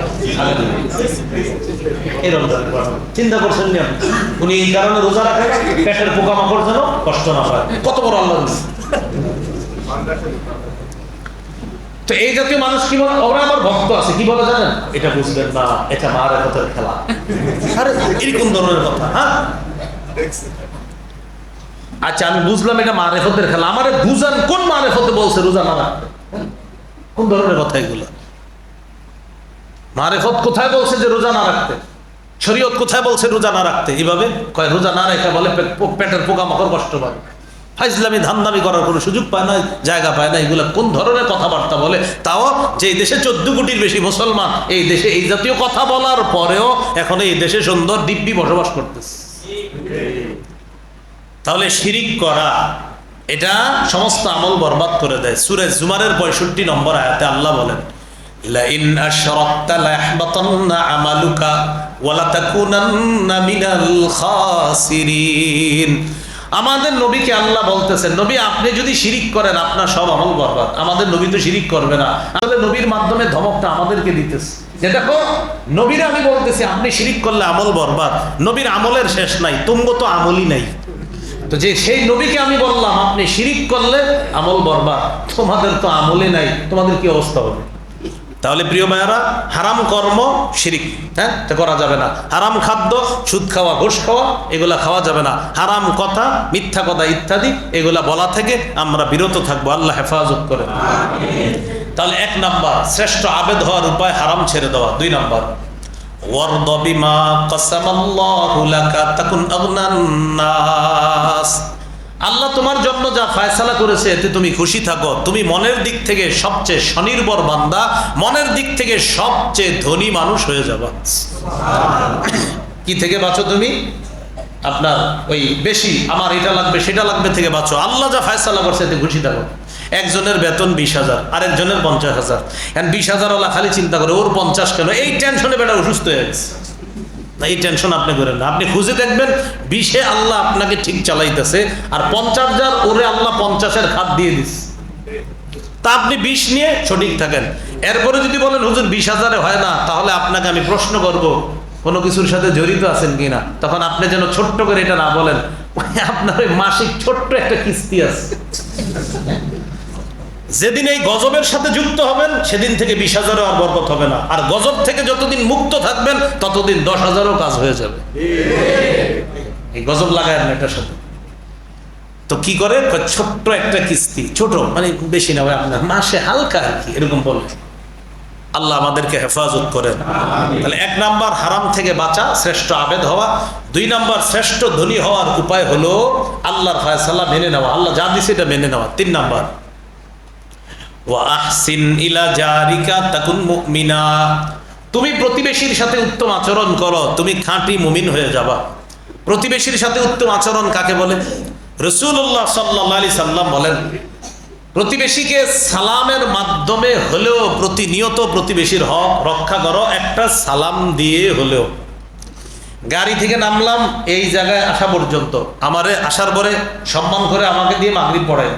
এই রমজানের কথা চিন্তা করছেন না? উনি এই কারণে রোজা রাখেন, পেটের পোকামাকড় যেন কষ্ট না পায়। কত বড় আল্লাহ! তো এই জাতীয় মানুষ কি বলে, ওরা আমার ভক্ত আছে, কি বলে জানেন? এটা বুঝবেন না, এটা মারেফতের খেলা। আরে এরকম ধরনের কথা, হ্যাঁ আচ্ছা আমি বুঝলাম এটা মারেফতের খেলা, আমারে বুঝান কোন মারেফতে বলছে রোজা না রাখতে? কোন ধরনের কথা এগুলো? মারেফত কোথায় বলছে যে রোজা না রাখতে? শরীয়ত কোথায় বলছে রোজা না রাখতে? এইভাবে কয় রোজা না রেখে বলে পেটের পোকামাকড় কষ্ট পায়, ফাইজলামি ধান্দামি করার কোনো সুযোগ পায় না, জায়গা পায় না। এগুলা কোন ধরনের কথাবার্তা বলে? তাও যে দেশে 14 কোটির বেশি মুসলমান, এই দেশে এই জাতীয় কথা বলার পরেও এখন এই দেশে সুন্দর দিব্যি বসবাস করতেছে। তাহলে শিরিক করা এটা সমস্ত আমল বরবাদ করে দেয়। সূরা জুমারের 65 নম্বর আয়াতে আল্লাহ বলেন, লাইন আশরাকতা লায়াহবাতান্না আমালুকা ওয়া লাতাকুনান্না মিনাল খাসিরিন। আমাদের নবীকে আল্লাহ বলতেছেন, নবী আপনি যদি শিরিক করেন আপনার সব আমল বরবাদ। আমাদের নবী তো শিরিক করবে না, আমাদের নবীর মাধ্যমে ধমকটা আমাদেরকে দিতেছে যে দেখো নবীরা আমি বলতেছি আপনি শিরিক করলে আমল বরবাদ। নবীর আমলের শেষ নাই, তুমগো তো আমলই নাই। তো যে সেই নবীকে আমি বললাম আপনি শিরিক করলে আমল বরবাদ, তোমাদের তো আমলই নাই, তোমাদের কি অবস্থা হবে? তাহলে প্রিয় ভাইয়ারা, হারাম কর্ম শিরিক, হ্যাঁ, এটা করা যাবে না। হারাম খাদ্য, সুদ খাওয়া, ঘুষ খাওয়া, এগুলা খাওয়া যাবে না। হারাম কথা, মিথ্যা কথা ইত্যাদি এগুলা বলা থেকে আমরা বিরত থাকবো। আল্লাহ হেফাজত করে। তাহলে 1 নাম্বার শ্রেষ্ঠ আবেদ হওয়ার উপায় হারাম ছেড়ে দেওয়া। 2 নাম্বার ওয়ারদ বিমা কাসামাল্লাহু লাকা তাকুন আগনান নাস। আল্লাহ তোমার জন্য যা ফয়সালা করেছে এতে তুমি খুশি থাকো। তুমি মনের দিক থেকে সবচেয়ে স্বনির্ভর বান্দা, মনের দিক থেকে সবচেয়ে ধনী মানুষ হয়ে যাবা। কি থেকে বাঁচো তুমি? আপনার ওই বেশি আমার এটা লাগবে সেটা লাগবে থেকে বাঁচো। আল্লাহ যা ফয়সালা করছে এতে খুশি থাকো। একজনের বেতন 20,000, আরেকজনের 50,000। এখন 20,000 ওলা খালি চিন্তা করে ওর 50 কেন, এই টেনশনে বেটা অসুস্থ হয়ে গেছে। না, এই টেনশন আপনি করেন না। আপনি খুঁজে দেখবেন 20-এ আল্লাহ আপনাকে ঠিক চালাইতেছে, আর 50,000 ওরে আল্লাহ 50-এর খাত দিয়ে দিচ্ছে। তা আপনি 20 নিয়ে সঠিক থাকেন। এরপরে যদি বলেন হুজুর 20,000-এ হয় না, তাহলে আপনাকে আমি প্রশ্ন করব কোনো কিছুর সাথে জড়িত আছেন কিনা। তখন আপনি যেন ছোট্ট করে এটা না বলেন, আপনার ওই মাসিক ছোট্ট একটা কিস্তি আছে। যেদিন এই গজবের সাথে যুক্ত হবেন সেদিন থেকে 20,000-ও আর বরকত হবে না। আর গজব থেকে যতদিন মুক্ত থাকবেন ততদিন 10,000-ও কাজ হয়ে যাবে। এই গজব লাগায় না এটার সাথে। তো কি করে? ছোট্ট একটা কিস্তি, ছোট মানে বেশি না, আপনার মাসে হালকা আর কি, এরকম বলে। আল্লাহ আমাদেরকে হেফাজত করেন। তাহলে 1 নাম্বার হারাম থেকে বাঁচা, শ্রেষ্ঠ আবেদ হওয়া। 2 নাম্বার শ্রেষ্ঠ ধনী হওয়ার উপায় হলো আল্লাহর ফয়সালা মেনে নেওয়া, আল্লাহ যা দিছে এটা মেনে নেওয়া। 3 নাম্বার ওয়াহসিন ইলা জারিকা তাকুন মুমিনা। তুমি প্রতিবেশীর সাথে উত্তম আচরণ করো, তুমি খাঁটি মুমিন হয়ে যাবা। প্রতিবেশীর সাথে উত্তম আচরণ কাকে বলে? রাসূলুল্লাহ সাল্লাল্লাহু আলাইহি সাল্লাম বলেন, প্রতিবেশীকে সালামের মাধ্যমে হলেও প্রতিনিয়ত প্রতিবেশীর হক রক্ষা করো, একটা সালাম দিয়ে হলেও। গাড়ি থেকে নামলাম, এই জায়গায় আসা পর্যন্ত আমারে আসার পরে সম্মান করে আমাকে দিয়ে মাগরিব পড়াই।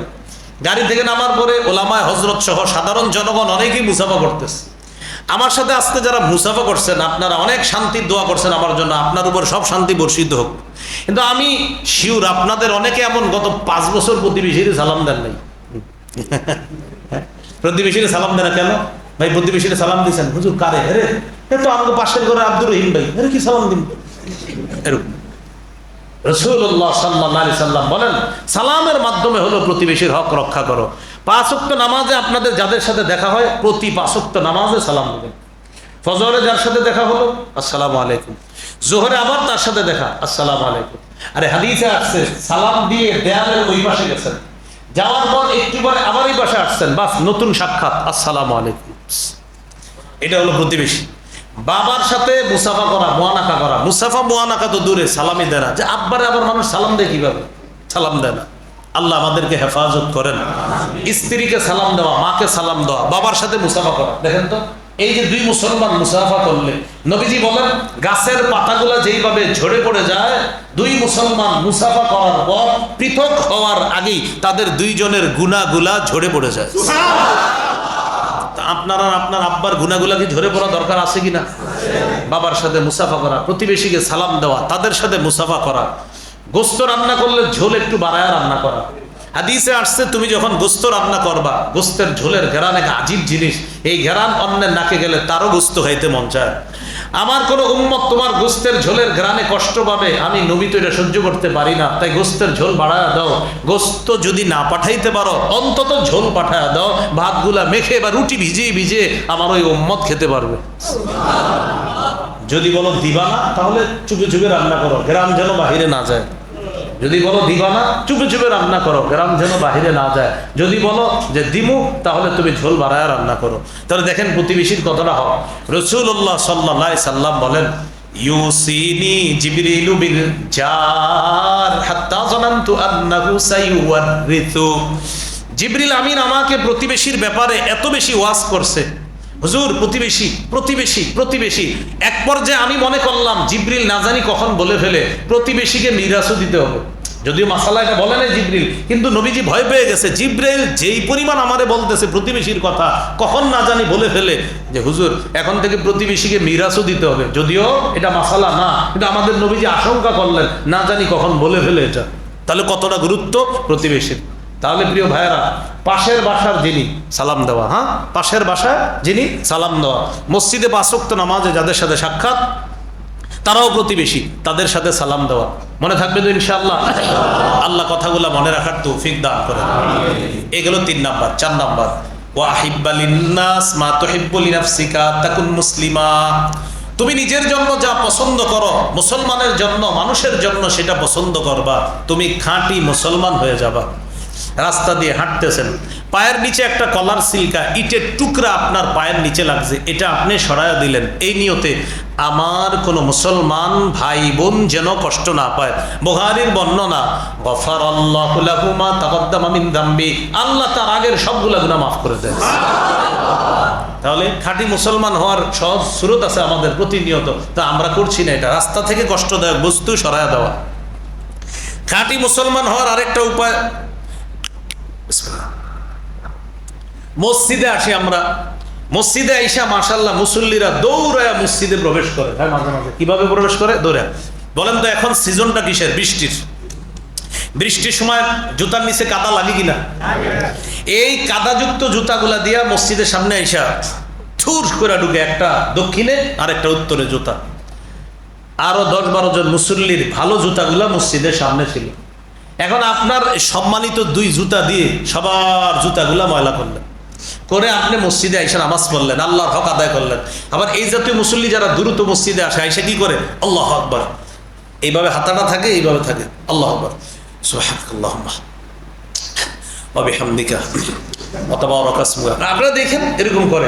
গাড়ি থেকে নামার পরে ওলামায়ে হযরত সহ সাধারণ জনগণ অনেকেই মুসাফা করতেছে। আমার সাথে আজকে যারা মুসাফা করছেন আপনারা অনেক শান্তির দোয়া করছেন আমার জন্য, আপনার উপর সব শান্তি বর্ষিত হোক। কিন্তু আমি শিওর আপনাদের অনেকে এমন গত 5 বছর প্রতিবেশীর সালাম দেন নাই। প্রতিবেশীর সালাম দেন না কেন ভাই? প্রতিবেশীর সালাম দিয়েছেন, হুজুর কারে? আরে এ তো আমাকে পাশের ঘরে আব্দুর রহিম ভাই, আরে কি সালাম দিন? এরকম রাসূলুল্লাহ সাল্লাল্লাহু আলাইহি সাল্লাম বলেন, সালামের মাধ্যমে হলো প্রতিবেশীর হক রক্ষা করো। 5 ওয়াক্ত নামাজে আপনাদের যাদের সাথে দেখা হয় প্রতি 5 ওয়াক্ত নামাজে সালাম দেবেন। ফজরে যার সাথে দেখা হলো আসসালামু আলাইকুম, জোহরে আবার তার সাথে দেখা আসসালামু আলাইকুম। আরে হাদিসে আসছে সালাম দিয়ে দেয়ালের ওই পাশে গেছেন, যাওয়ার পর একটু পরে আবার এই পাশে আসছেন, বাস নতুন সাক্ষাৎ আসসালামু আলাইকুম। এটা হলো প্রতিবেশী। বাবার সাথে মুসাফা করা, মুআনাকা করা। মুসাফা মুআনাকা তো দূরে, সালামই দেয় না। যে আব্বারে আবার মানুষ সালাম দেয় কিভাবে? সালাম দেয় না। আল্লাহ আমাদেরকে হেফাজত করেন। স্ত্রীকে সালাম দেওয়া, মাকে সালাম দেওয়া, বাবার সাথে মুসাফা করা। দেখেন তো এই যে 2 মুসলমান মুসাফা করলে, নবীজি বলেন গাছের পাতাগুলা যেইভাবে ঝরে পড়ে যায়, 2 মুসলমান মুসাফা করার পর পৃথক হওয়ার আগেই তাদের 2 জনের গুনাহগুলা ঝরে পড়ে যায়। আপনার আর আপনার আব্বার গুনাহগুলা কি ঝরে পড়া দরকার আছে কিনা? বাবার সাথে মুসাফা করা, প্রতিবেশীকে সালাম দেওয়া, তাদের সাথে মুসাফা করা। গোস্ত রান্না করলে ঝোল একটু বাড়ায় রান্না করা। হাদিসে আসছে তুমি যখন গোস্ত রান্না করবা, গোস্তের ঝোলের ঘেরান এক আজীব জিনিস। এই ঘেরান অন্যের নাকে গেলে তারও গোস্ত খাইতে মন চায়। আমার কোন উম্মত তোমার গোস্তের ঝোলের ঘ্রাণে কষ্ট পাবে, আমি নবী তো এটা সহ্য করতে পারি না, তাই গোস্তের ঝোল বাড়ায় দাও। গোস্ত যদি না পাঠাইতে পারো অন্তত ঝোল পাঠায় দাও, ভাতগুলা মেখে বা রুটি ভিজিয়ে ভিজিয়ে আমার ওই উম্মত খেতে পারবে। যদি বলো দিবা না, তাহলে চুপে চুপে রান্না করো, গ্রাম যেন বাহিরে না যায়। যদি বলো দিবা না, চুপে চুপে রান্না করো, গ্রাম যেন বাহিরে না যায়। যদি বলো যে দিমু, তাহলে তুমি ঝোল বাড়ায় রান্না করো। তাহলে দেখেন প্রতিবেশীর কতটা হক। রাসূলুল্লাহ সাল্লাল্লাহু আলাইহি সাল্লাম বলেন, ইউসিনি জিবরিলু বিল জার হাত্তা যানানতু আন্নাহু সাইওয়ারিথু। জিবরিল আমিন আমাকে প্রতিবেশীর ব্যাপারে এত বেশি ওয়াজ করছে, হুজুর প্রতিবেশী প্রতিবেশী প্রতিবেশী, এক পর্যায়ে আমি মনে করলাম জিবরিল না জানি কখন বলে ফেলে প্রতিবেশীকে মিরাসও দিতে হবে। যদিও মাসালা এটা বলে নাই জিবরিল, কিন্তু নবীজি ভয় পেয়ে গেছে জিবরিল যেই পরিমাণ আমারে বলতেছে প্রতিবেশীর কথা, কখন না জানি বলে ফেলে যে হুজুর এখন থেকে প্রতিবেশীকে মিরাসও দিতে হবে। যদিও এটা মাসালা না, কিন্তু আমাদের নবীজি আশঙ্কা করলেন না জানি কখন বলে ফেলে এটা। তাহলে কতটা গুরুত্ব প্রতিবেশীর। তাহলে প্রিয় ভাইয়েরা, পাশের বাসার যিনি সালাম দেওয়া, হ্যাঁ পাশের বাসায় যিনি সালাম দেওয়া, মসজিদে ৫ ওয়াক্ত নামাজে যাদের সাথে সাক্ষাৎ তারাও প্রতিবেশী, তাদের সাথে সালাম দেওয়া। মনে থাকবে তো ইনশাআল্লাহ? আল্লাহ কথাগুলো মনে রাখার তৌফিক দান করেন। এগুলো ৩ নাম্বার। ৪ নাম্বার, ওয়াহিব্বা লিন্নাস মা তুহিব্বু লিনাফসিকা তাকুন মুসলিমা। তুমি নিজের জন্য যা পছন্দ করো, মুসলমানের জন্য, মানুষের জন্য সেটা পছন্দ করবা, তুমি খাঁটি মুসলমান হয়ে যাবা। রাস্তা দিয়ে হাঁটতেছেন, পায়ের নিচে একটা কলার সিল্কা ইটের টুকরা আপনার পায়ের নিচে লাগছে, এটা আপনি সরায়া দিলেন এই নিয়তে আমার কোনো মুসলমান ভাই বোন যেন কষ্ট না পায়। বুখারীর বর্ণনা, গফারাল্লাহু লাহু মা তাকদ্দামা মিন যামবি, আল্লাহ তার আগের সবগুলা গুনাহ মাফ করে দেন। তাহলে খাঁটি মুসলমান হওয়ার সহজ সুরত আছে আমাদের প্রতিনিয়ত, তা আমরা করছি না। এটা রাস্তা থেকে কষ্টদায়ক বস্তু সরায়া দেওয়া। খাঁটি মুসলমান হওয়ার আরেকটা উপায়, মসজিদে আসি আমরা, মসজিদে আইসা মাশাআল্লাহ মুসল্লিরা দৌড়ায় মসজিদে প্রবেশ করে। হ্যাঁ মাঝে মাঝে কিভাবে প্রবেশ করে? দৌড়ায়। বলেন তো এখন সিজনটা কিসের? বৃষ্টির। বৃষ্টির সময় জুতার নিচে কাদা লাগে কিনা? এই কাদাযুক্ত জুতাগুলা দিয়া মসজিদের সামনে আইসা থুর করে ঢুকে, একটা দক্ষিণে আর একটা উত্তরে জুতা। আরো ১০-১২ জন মুসল্লির ভালো জুতাগুলা মসজিদের সামনে ছিল। এখন আপনার সম্মানিত ২ জুতা দিয়ে সবার জুতাগুলা ময়লা করলেন, করে আপনি মসজিদে আইসা নামাজ পড়লেন, আল্লাহর হক আদায় করলেন। আবার এই জাতীয় মুসল্লি যারা দ্রুত মসজিদে আসে, আইসা কি করে? আল্লাহু আকবার, এইভাবে হাতাটা থাকে, এইভাবে থাকে, আল্লাহু আকবার সুবহানাল্লাহুম্মা ওয়া বিহামদিকা ওয়া তাবারাকা ইসমুকা। আপনারা দেখেন এরকম করে।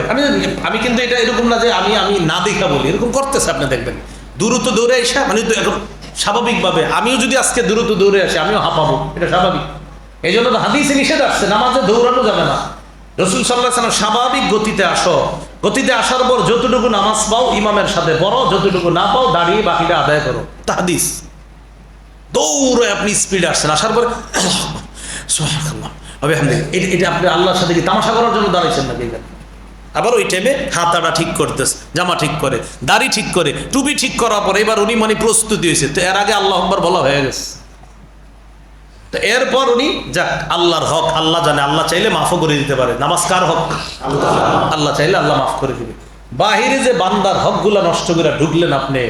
আমি কিন্তু এটা এরকম না যে আমি না দেখা বলি, এরকম করতেছে আপনি দেখবেন। দ্রুত দৌড়ে আইসা মানে তো এখন স্বাভাবিকভাবে আমিও যদি আজকে দ্রুত দৌড়ে আসি আমিও হাঁপাবো, এটা স্বাভাবিক। এই জন্য তো হাদিসে নিষেধ আসছে নামাজে দৌড়ানো যাবে না। রাসূল সাল্লাল্লাহু আলাইহি ওয়াসাল্লাম স্বাভাবিক গতিতে আসো, গতিতে আসার পর যতটুকু নামাজ পাও ইমামের সাথে পড়ো, যতটুকু না পাও দাঁড়িয়ে বাকিটা আদায় করো। তা হাদিস। দৌড়ে আপনি স্পিডে আসছেন, আসার পরে সুবহানাল্লাহ এটা আপনি আল্লাহর সাথে কি তামাশা করার জন্য দাঁড়াইছেন নাকি? আবার ওই টাইমে হাতাটা ঠিক করতেছে, জামা ঠিক করে, দাড়ি ঠিক করে, টুপি ঠিক করার পর এবার উনি মানে প্রস্তুতি হয়েছে। তো এর আগে আল্লাহু আকবার বলা হয়ে গেছে। তো এরপর উনি যাক আল্লাহর হক আল্লাহ জানে, আল্লাহ চাইলে মাফও করে দিতে পারে। নামাজ কার হক? আল্লাহ চাইলে আল্লাহ মাফ করে দিবে। বাহিরে যে বান্দার হকগুলা নষ্ট করে ঢুকলেন আপনি,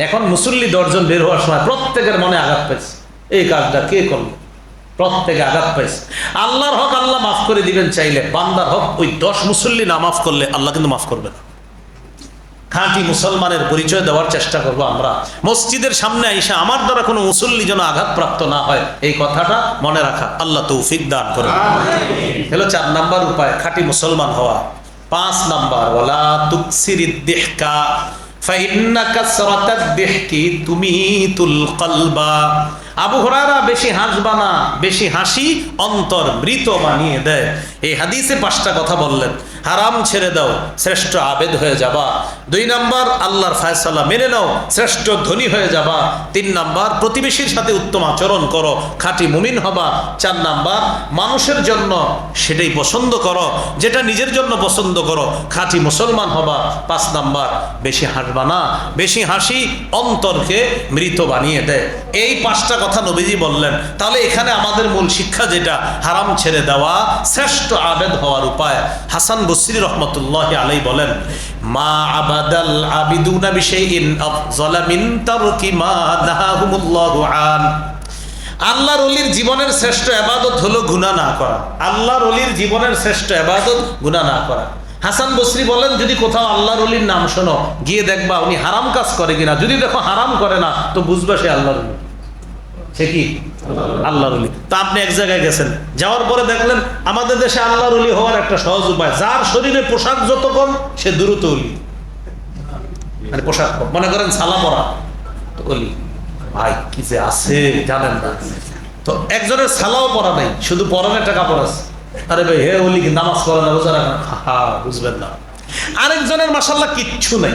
এখন মুসল্লি ১০ জন বের হওয়ার সময় প্রত্যেকের মনে আঘাত পাইছে, এই কাজটা কে করলো? প্রত্যেকে আঘাত পাইছে। আল্লাহর হক আল্লাহ মাফ করে দিবেন চাইলে, বান্দার হক ওই ১০ মুসল্লি না মাফ করলে আল্লাহ কিন্তু মাফ করবে না। খাঁটি মুসলমানের পরিচয় দেওয়ার চেষ্টা করব আমরা। মসজিদের সামনে আইসা আমার দ্বারা কোনো মুসল্লি যেন আঘাতপ্রাপ্ত না হয়, এই কথাটা মনে রাখা। আল্লাহ তৌফিক দান করে। হলো ৪ নাম্বার উপায় খাঁটি মুসলমান হওয়া। ৫ নাম্বার, ওয়ালা তুকসিরিদ দিহকা ফাইন্না কাসরাতাদ দিহকি তুমিতুল কলবা। আবু হুরায়রা, বেশি হাসবা না, বেশি হাসি অন্তর মৃত বানিয়ে দেয়। এই হাদিসে ৫টা কথা বললেন। হারাম ছেড়ে দাও, শ্রেষ্ঠ আবেদ হয়ে যাবা। ২ নাম্বার, আল্লাহর ফায়সালা মেনে নাও, শ্রেষ্ঠ ধনী হয়ে যাবা। ৩ নাম্বার, প্রতিবেশীর সাথে উত্তম আচরণ করো, খাঁটি মুমিন হবা। ৪ নাম্বার, মানুষের জন্য সেটাই পছন্দ করো যেটা নিজের জন্য পছন্দ করো, খাঁটি মুসলমান হবা। ৫ নাম্বার, বেশি হাসবা না, বেশি হাসি অন্তরকে মৃত বানিয়ে দেয়। এই ৫টা কথা নবীজি বললেন। তাহলে এখানে আমাদের মূল শিক্ষা যেটা, হারাম ছেড়ে দেওয়া শ্রেষ্ঠ আবেদ হওয়ার উপায়। হাসান বসরি রহমতুল্লাহ আলাইহি বলেন, মা আবাদাল আবিদুনা বিশাইইন আফযালা মিন তারকি মা নাহাহুমুল্লাহু আন। আল্লাহর ওলির জীবনের শ্রেষ্ঠ ইবাদত হলো গুনাহ না করা। আল্লাহর ওলির জীবনের শ্রেষ্ঠ ইবাদত গুনাহ না করা। হাসান বসরি বলেন, যদি কোথাও আল্লাহর ওলির নাম শোনো, গিয়ে দেখবা উনি হারাম কাজ করে কিনা। যদি দেখো হারাম করে না, তো বুঝবা সে আল্লাহর ওলি। সে কি আল্লাহর ওলি। তা আপনি এক জায়গায় গেছেন, যাওয়ার পরে দেখলেন আমাদের দেশে আল্লাহর ওলি হওয়ার একটা সহজ উপায়, যার শরীরে পোশাক যত কম সে দ্রুত ওলি। মানে পোশাক কম, মনে করেন সালা পরা তো ওলি। ভাই কি যে আছে জানেন না। তো একজনের সালাও পরা নাই, শুধু পরনে একটা কাপড় আছে, আরে ভাই হে ওলি কি নামাজ পড়ে না, রোজা রাখে না, বুঝবেন না। আরেকজনের মাশাআল্লাহ কিচ্ছু নাই,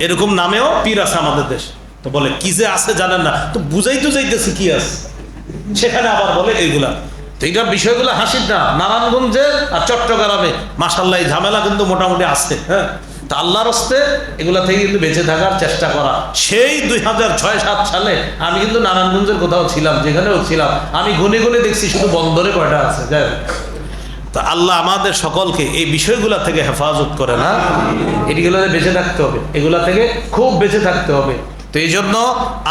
এরকম নামেও পীর আছে আমাদের দেশে। তো বলে কি যে আছে জানেন না, তো বুঝাই তো যাইতেছে কি আছে, সেখানে আবার বলে এইগুলা। তো এইটার বিষয়গুলো হাসির না। নারায়ণগঞ্জে আর চট্টগ্রামে মাশাআল্লাহ এই ঝামেলা কিন্তু মোটামুটি আছে। হ্যাঁ, তা আল্লাহর হস্তে এগুলা থেকে কিন্তু বেঁচে থাকার চেষ্টা করা। সেই 2006-07 সালে আমি কিন্তু নারায়ণগঞ্জের কোথাও ছিলাম, যেখানেও ছিলাম আমি গুনে গুনে দেখছি শুধু বন্দরে কয়টা আছে। যাই হোক, তা আল্লাহ আমাদের সকলকে এই বিষয়গুলা থেকে হেফাজত করে না, এগুলো বেঁচে থাকতে হবে, এগুলা থেকে খুব বেঁচে থাকতে হবে। তো এই জন্য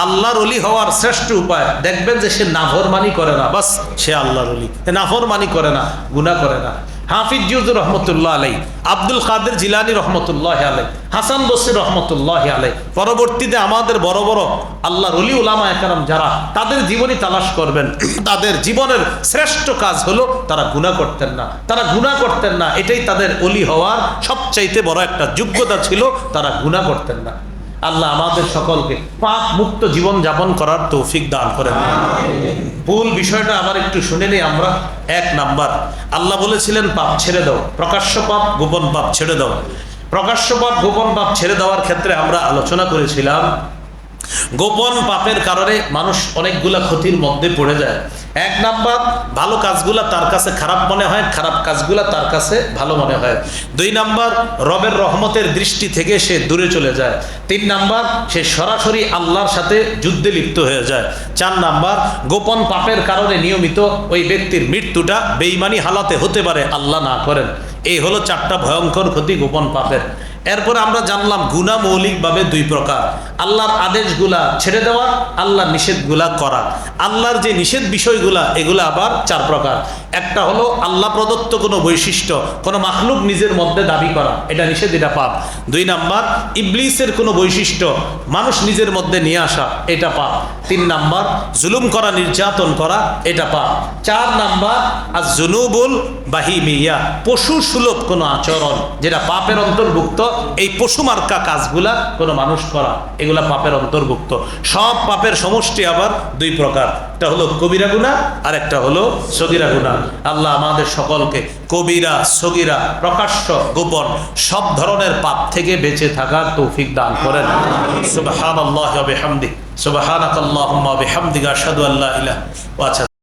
আল্লাহর ওলি হওয়ার শ্রেষ্ঠ উপায় দেখবেন যে সে নাফরমানি করে না, বাস সে আল্লাহর ওলি। নাফরমানি করে না, গুনাহ করে না। হাফিজ জিউজুর রহমতুল্লাহ আলাইহি, আব্দুল কাদের জিলানী রহমতুল্লাহ আলাইহি, হাসান বসরি রহমতুল্লাহ আলাইহি, পরবর্তীতে আমাদের বড় বড় আল্লাহর ওলি উলামা একরাম যারা, তাদের জীবনী তালাশ করবেন, তাদের জীবনের শ্রেষ্ঠ কাজ হলো তারা গুনাহ করতেন না। তারা গুনাহ করতেন না, এটাই তাদের ওলি হওয়ার সবচাইতে বড় একটা যোগ্যতা ছিল, তারা গুনাহ করতেন না। আল্লাহ আমাদের সকলকে পাপ মুক্ত জীবন যাপন করার তৌফিক দান করেন। ভুল বিষয়টা আবার একটু শুনে নেই আমরা। 1 নাম্বার, আল্লাহ বলেছিলেন পাপ ছেড়ে দাও, প্রকাশ্য পাপ গোপন পাপ ছেড়ে দাও। প্রকাশ্য পাপ গোপন পাপ ছেড়ে দেওয়ার ক্ষেত্রে আমরা আলোচনা করেছিলাম, গোপন পাপের কারণে মানুষ অনেকগুলা ক্ষতির মধ্যে পড়ে যায়। 1 নাম্বার, ভালো কাজগুলা তার কাছে খারাপ মনে হয়, খারাপ কাজগুলা তার কাছে ভালো মনে হয়। 2 নাম্বার, রবের রহমতের দৃষ্টি থেকে সে দূরে চলে যায়। 3 নাম্বার, সে সরাসরি আল্লাহর সাথে যুদ্ধে লিপ্ত হয়ে যায়। 4 নাম্বার, গোপন পাপের কারণে নিয়মিত ওই ব্যক্তির মৃত্যুটা বেঈমানি হালাতে হতে পারে, আল্লাহ না করেন। এই হলো 4টা ভয়ঙ্কর ক্ষতি গোপন পাপের। এরপর আমরা জানলাম গুনাহ মৌলিকভাবে 2 প্রকার, আল্লাহর আদেশগুলা ছেড়ে দেওয়া, আল্লাহর নিষেধগুলা করা। আল্লাহর যে নিষেধ বিষয়গুলা এগুলা আবার 4 প্রকার। একটা হলো আল্লাহ প্রদত্ত কোনো বৈশিষ্ট্য কোনো মাখলুক নিজের মধ্যে দাবি করা, এটা নিষেধ, এটা পাপ। 2 নাম্বার, ইবলিসের কোনো বৈশিষ্ট্য মানুষ নিজের মধ্যে নিয়ে আসা, এটা পাপ। 3 নাম্বার, জুলুম করা, নির্যাতন করা, এটা পাপ। 4 নাম্বার, আজ-জুনুবুল বাহিমিয়া, পশু সুলভ কোনো আচরণ যেটা পাপের অন্তর্ভুক্ত, এই পশু মার্কা কাজগুলা কোনো মানুষ করা, এগুলা পাপের অন্তর্ভুক্ত। সব পাপের সমষ্টি আবার 2 প্রকার, একটা হলো কবিরা গুনাহ আর একটা হলো সগীরা গুনাহ। আল্লাহ আমাদের সকলকে কবিরা, সগীরা, প্রকাশ্য, গোপন সব ধরনের পাপ থেকে বেঁচে থাকার তৌফিক দান করেন। সুবহানাল্লাহি ওয়া বিহামদিহি, সুবহানাকাল্লাহুম্মা ওয়া বিহামদিকা, আশহাদু আল্লা ইলাহা ইল্লা আনতা।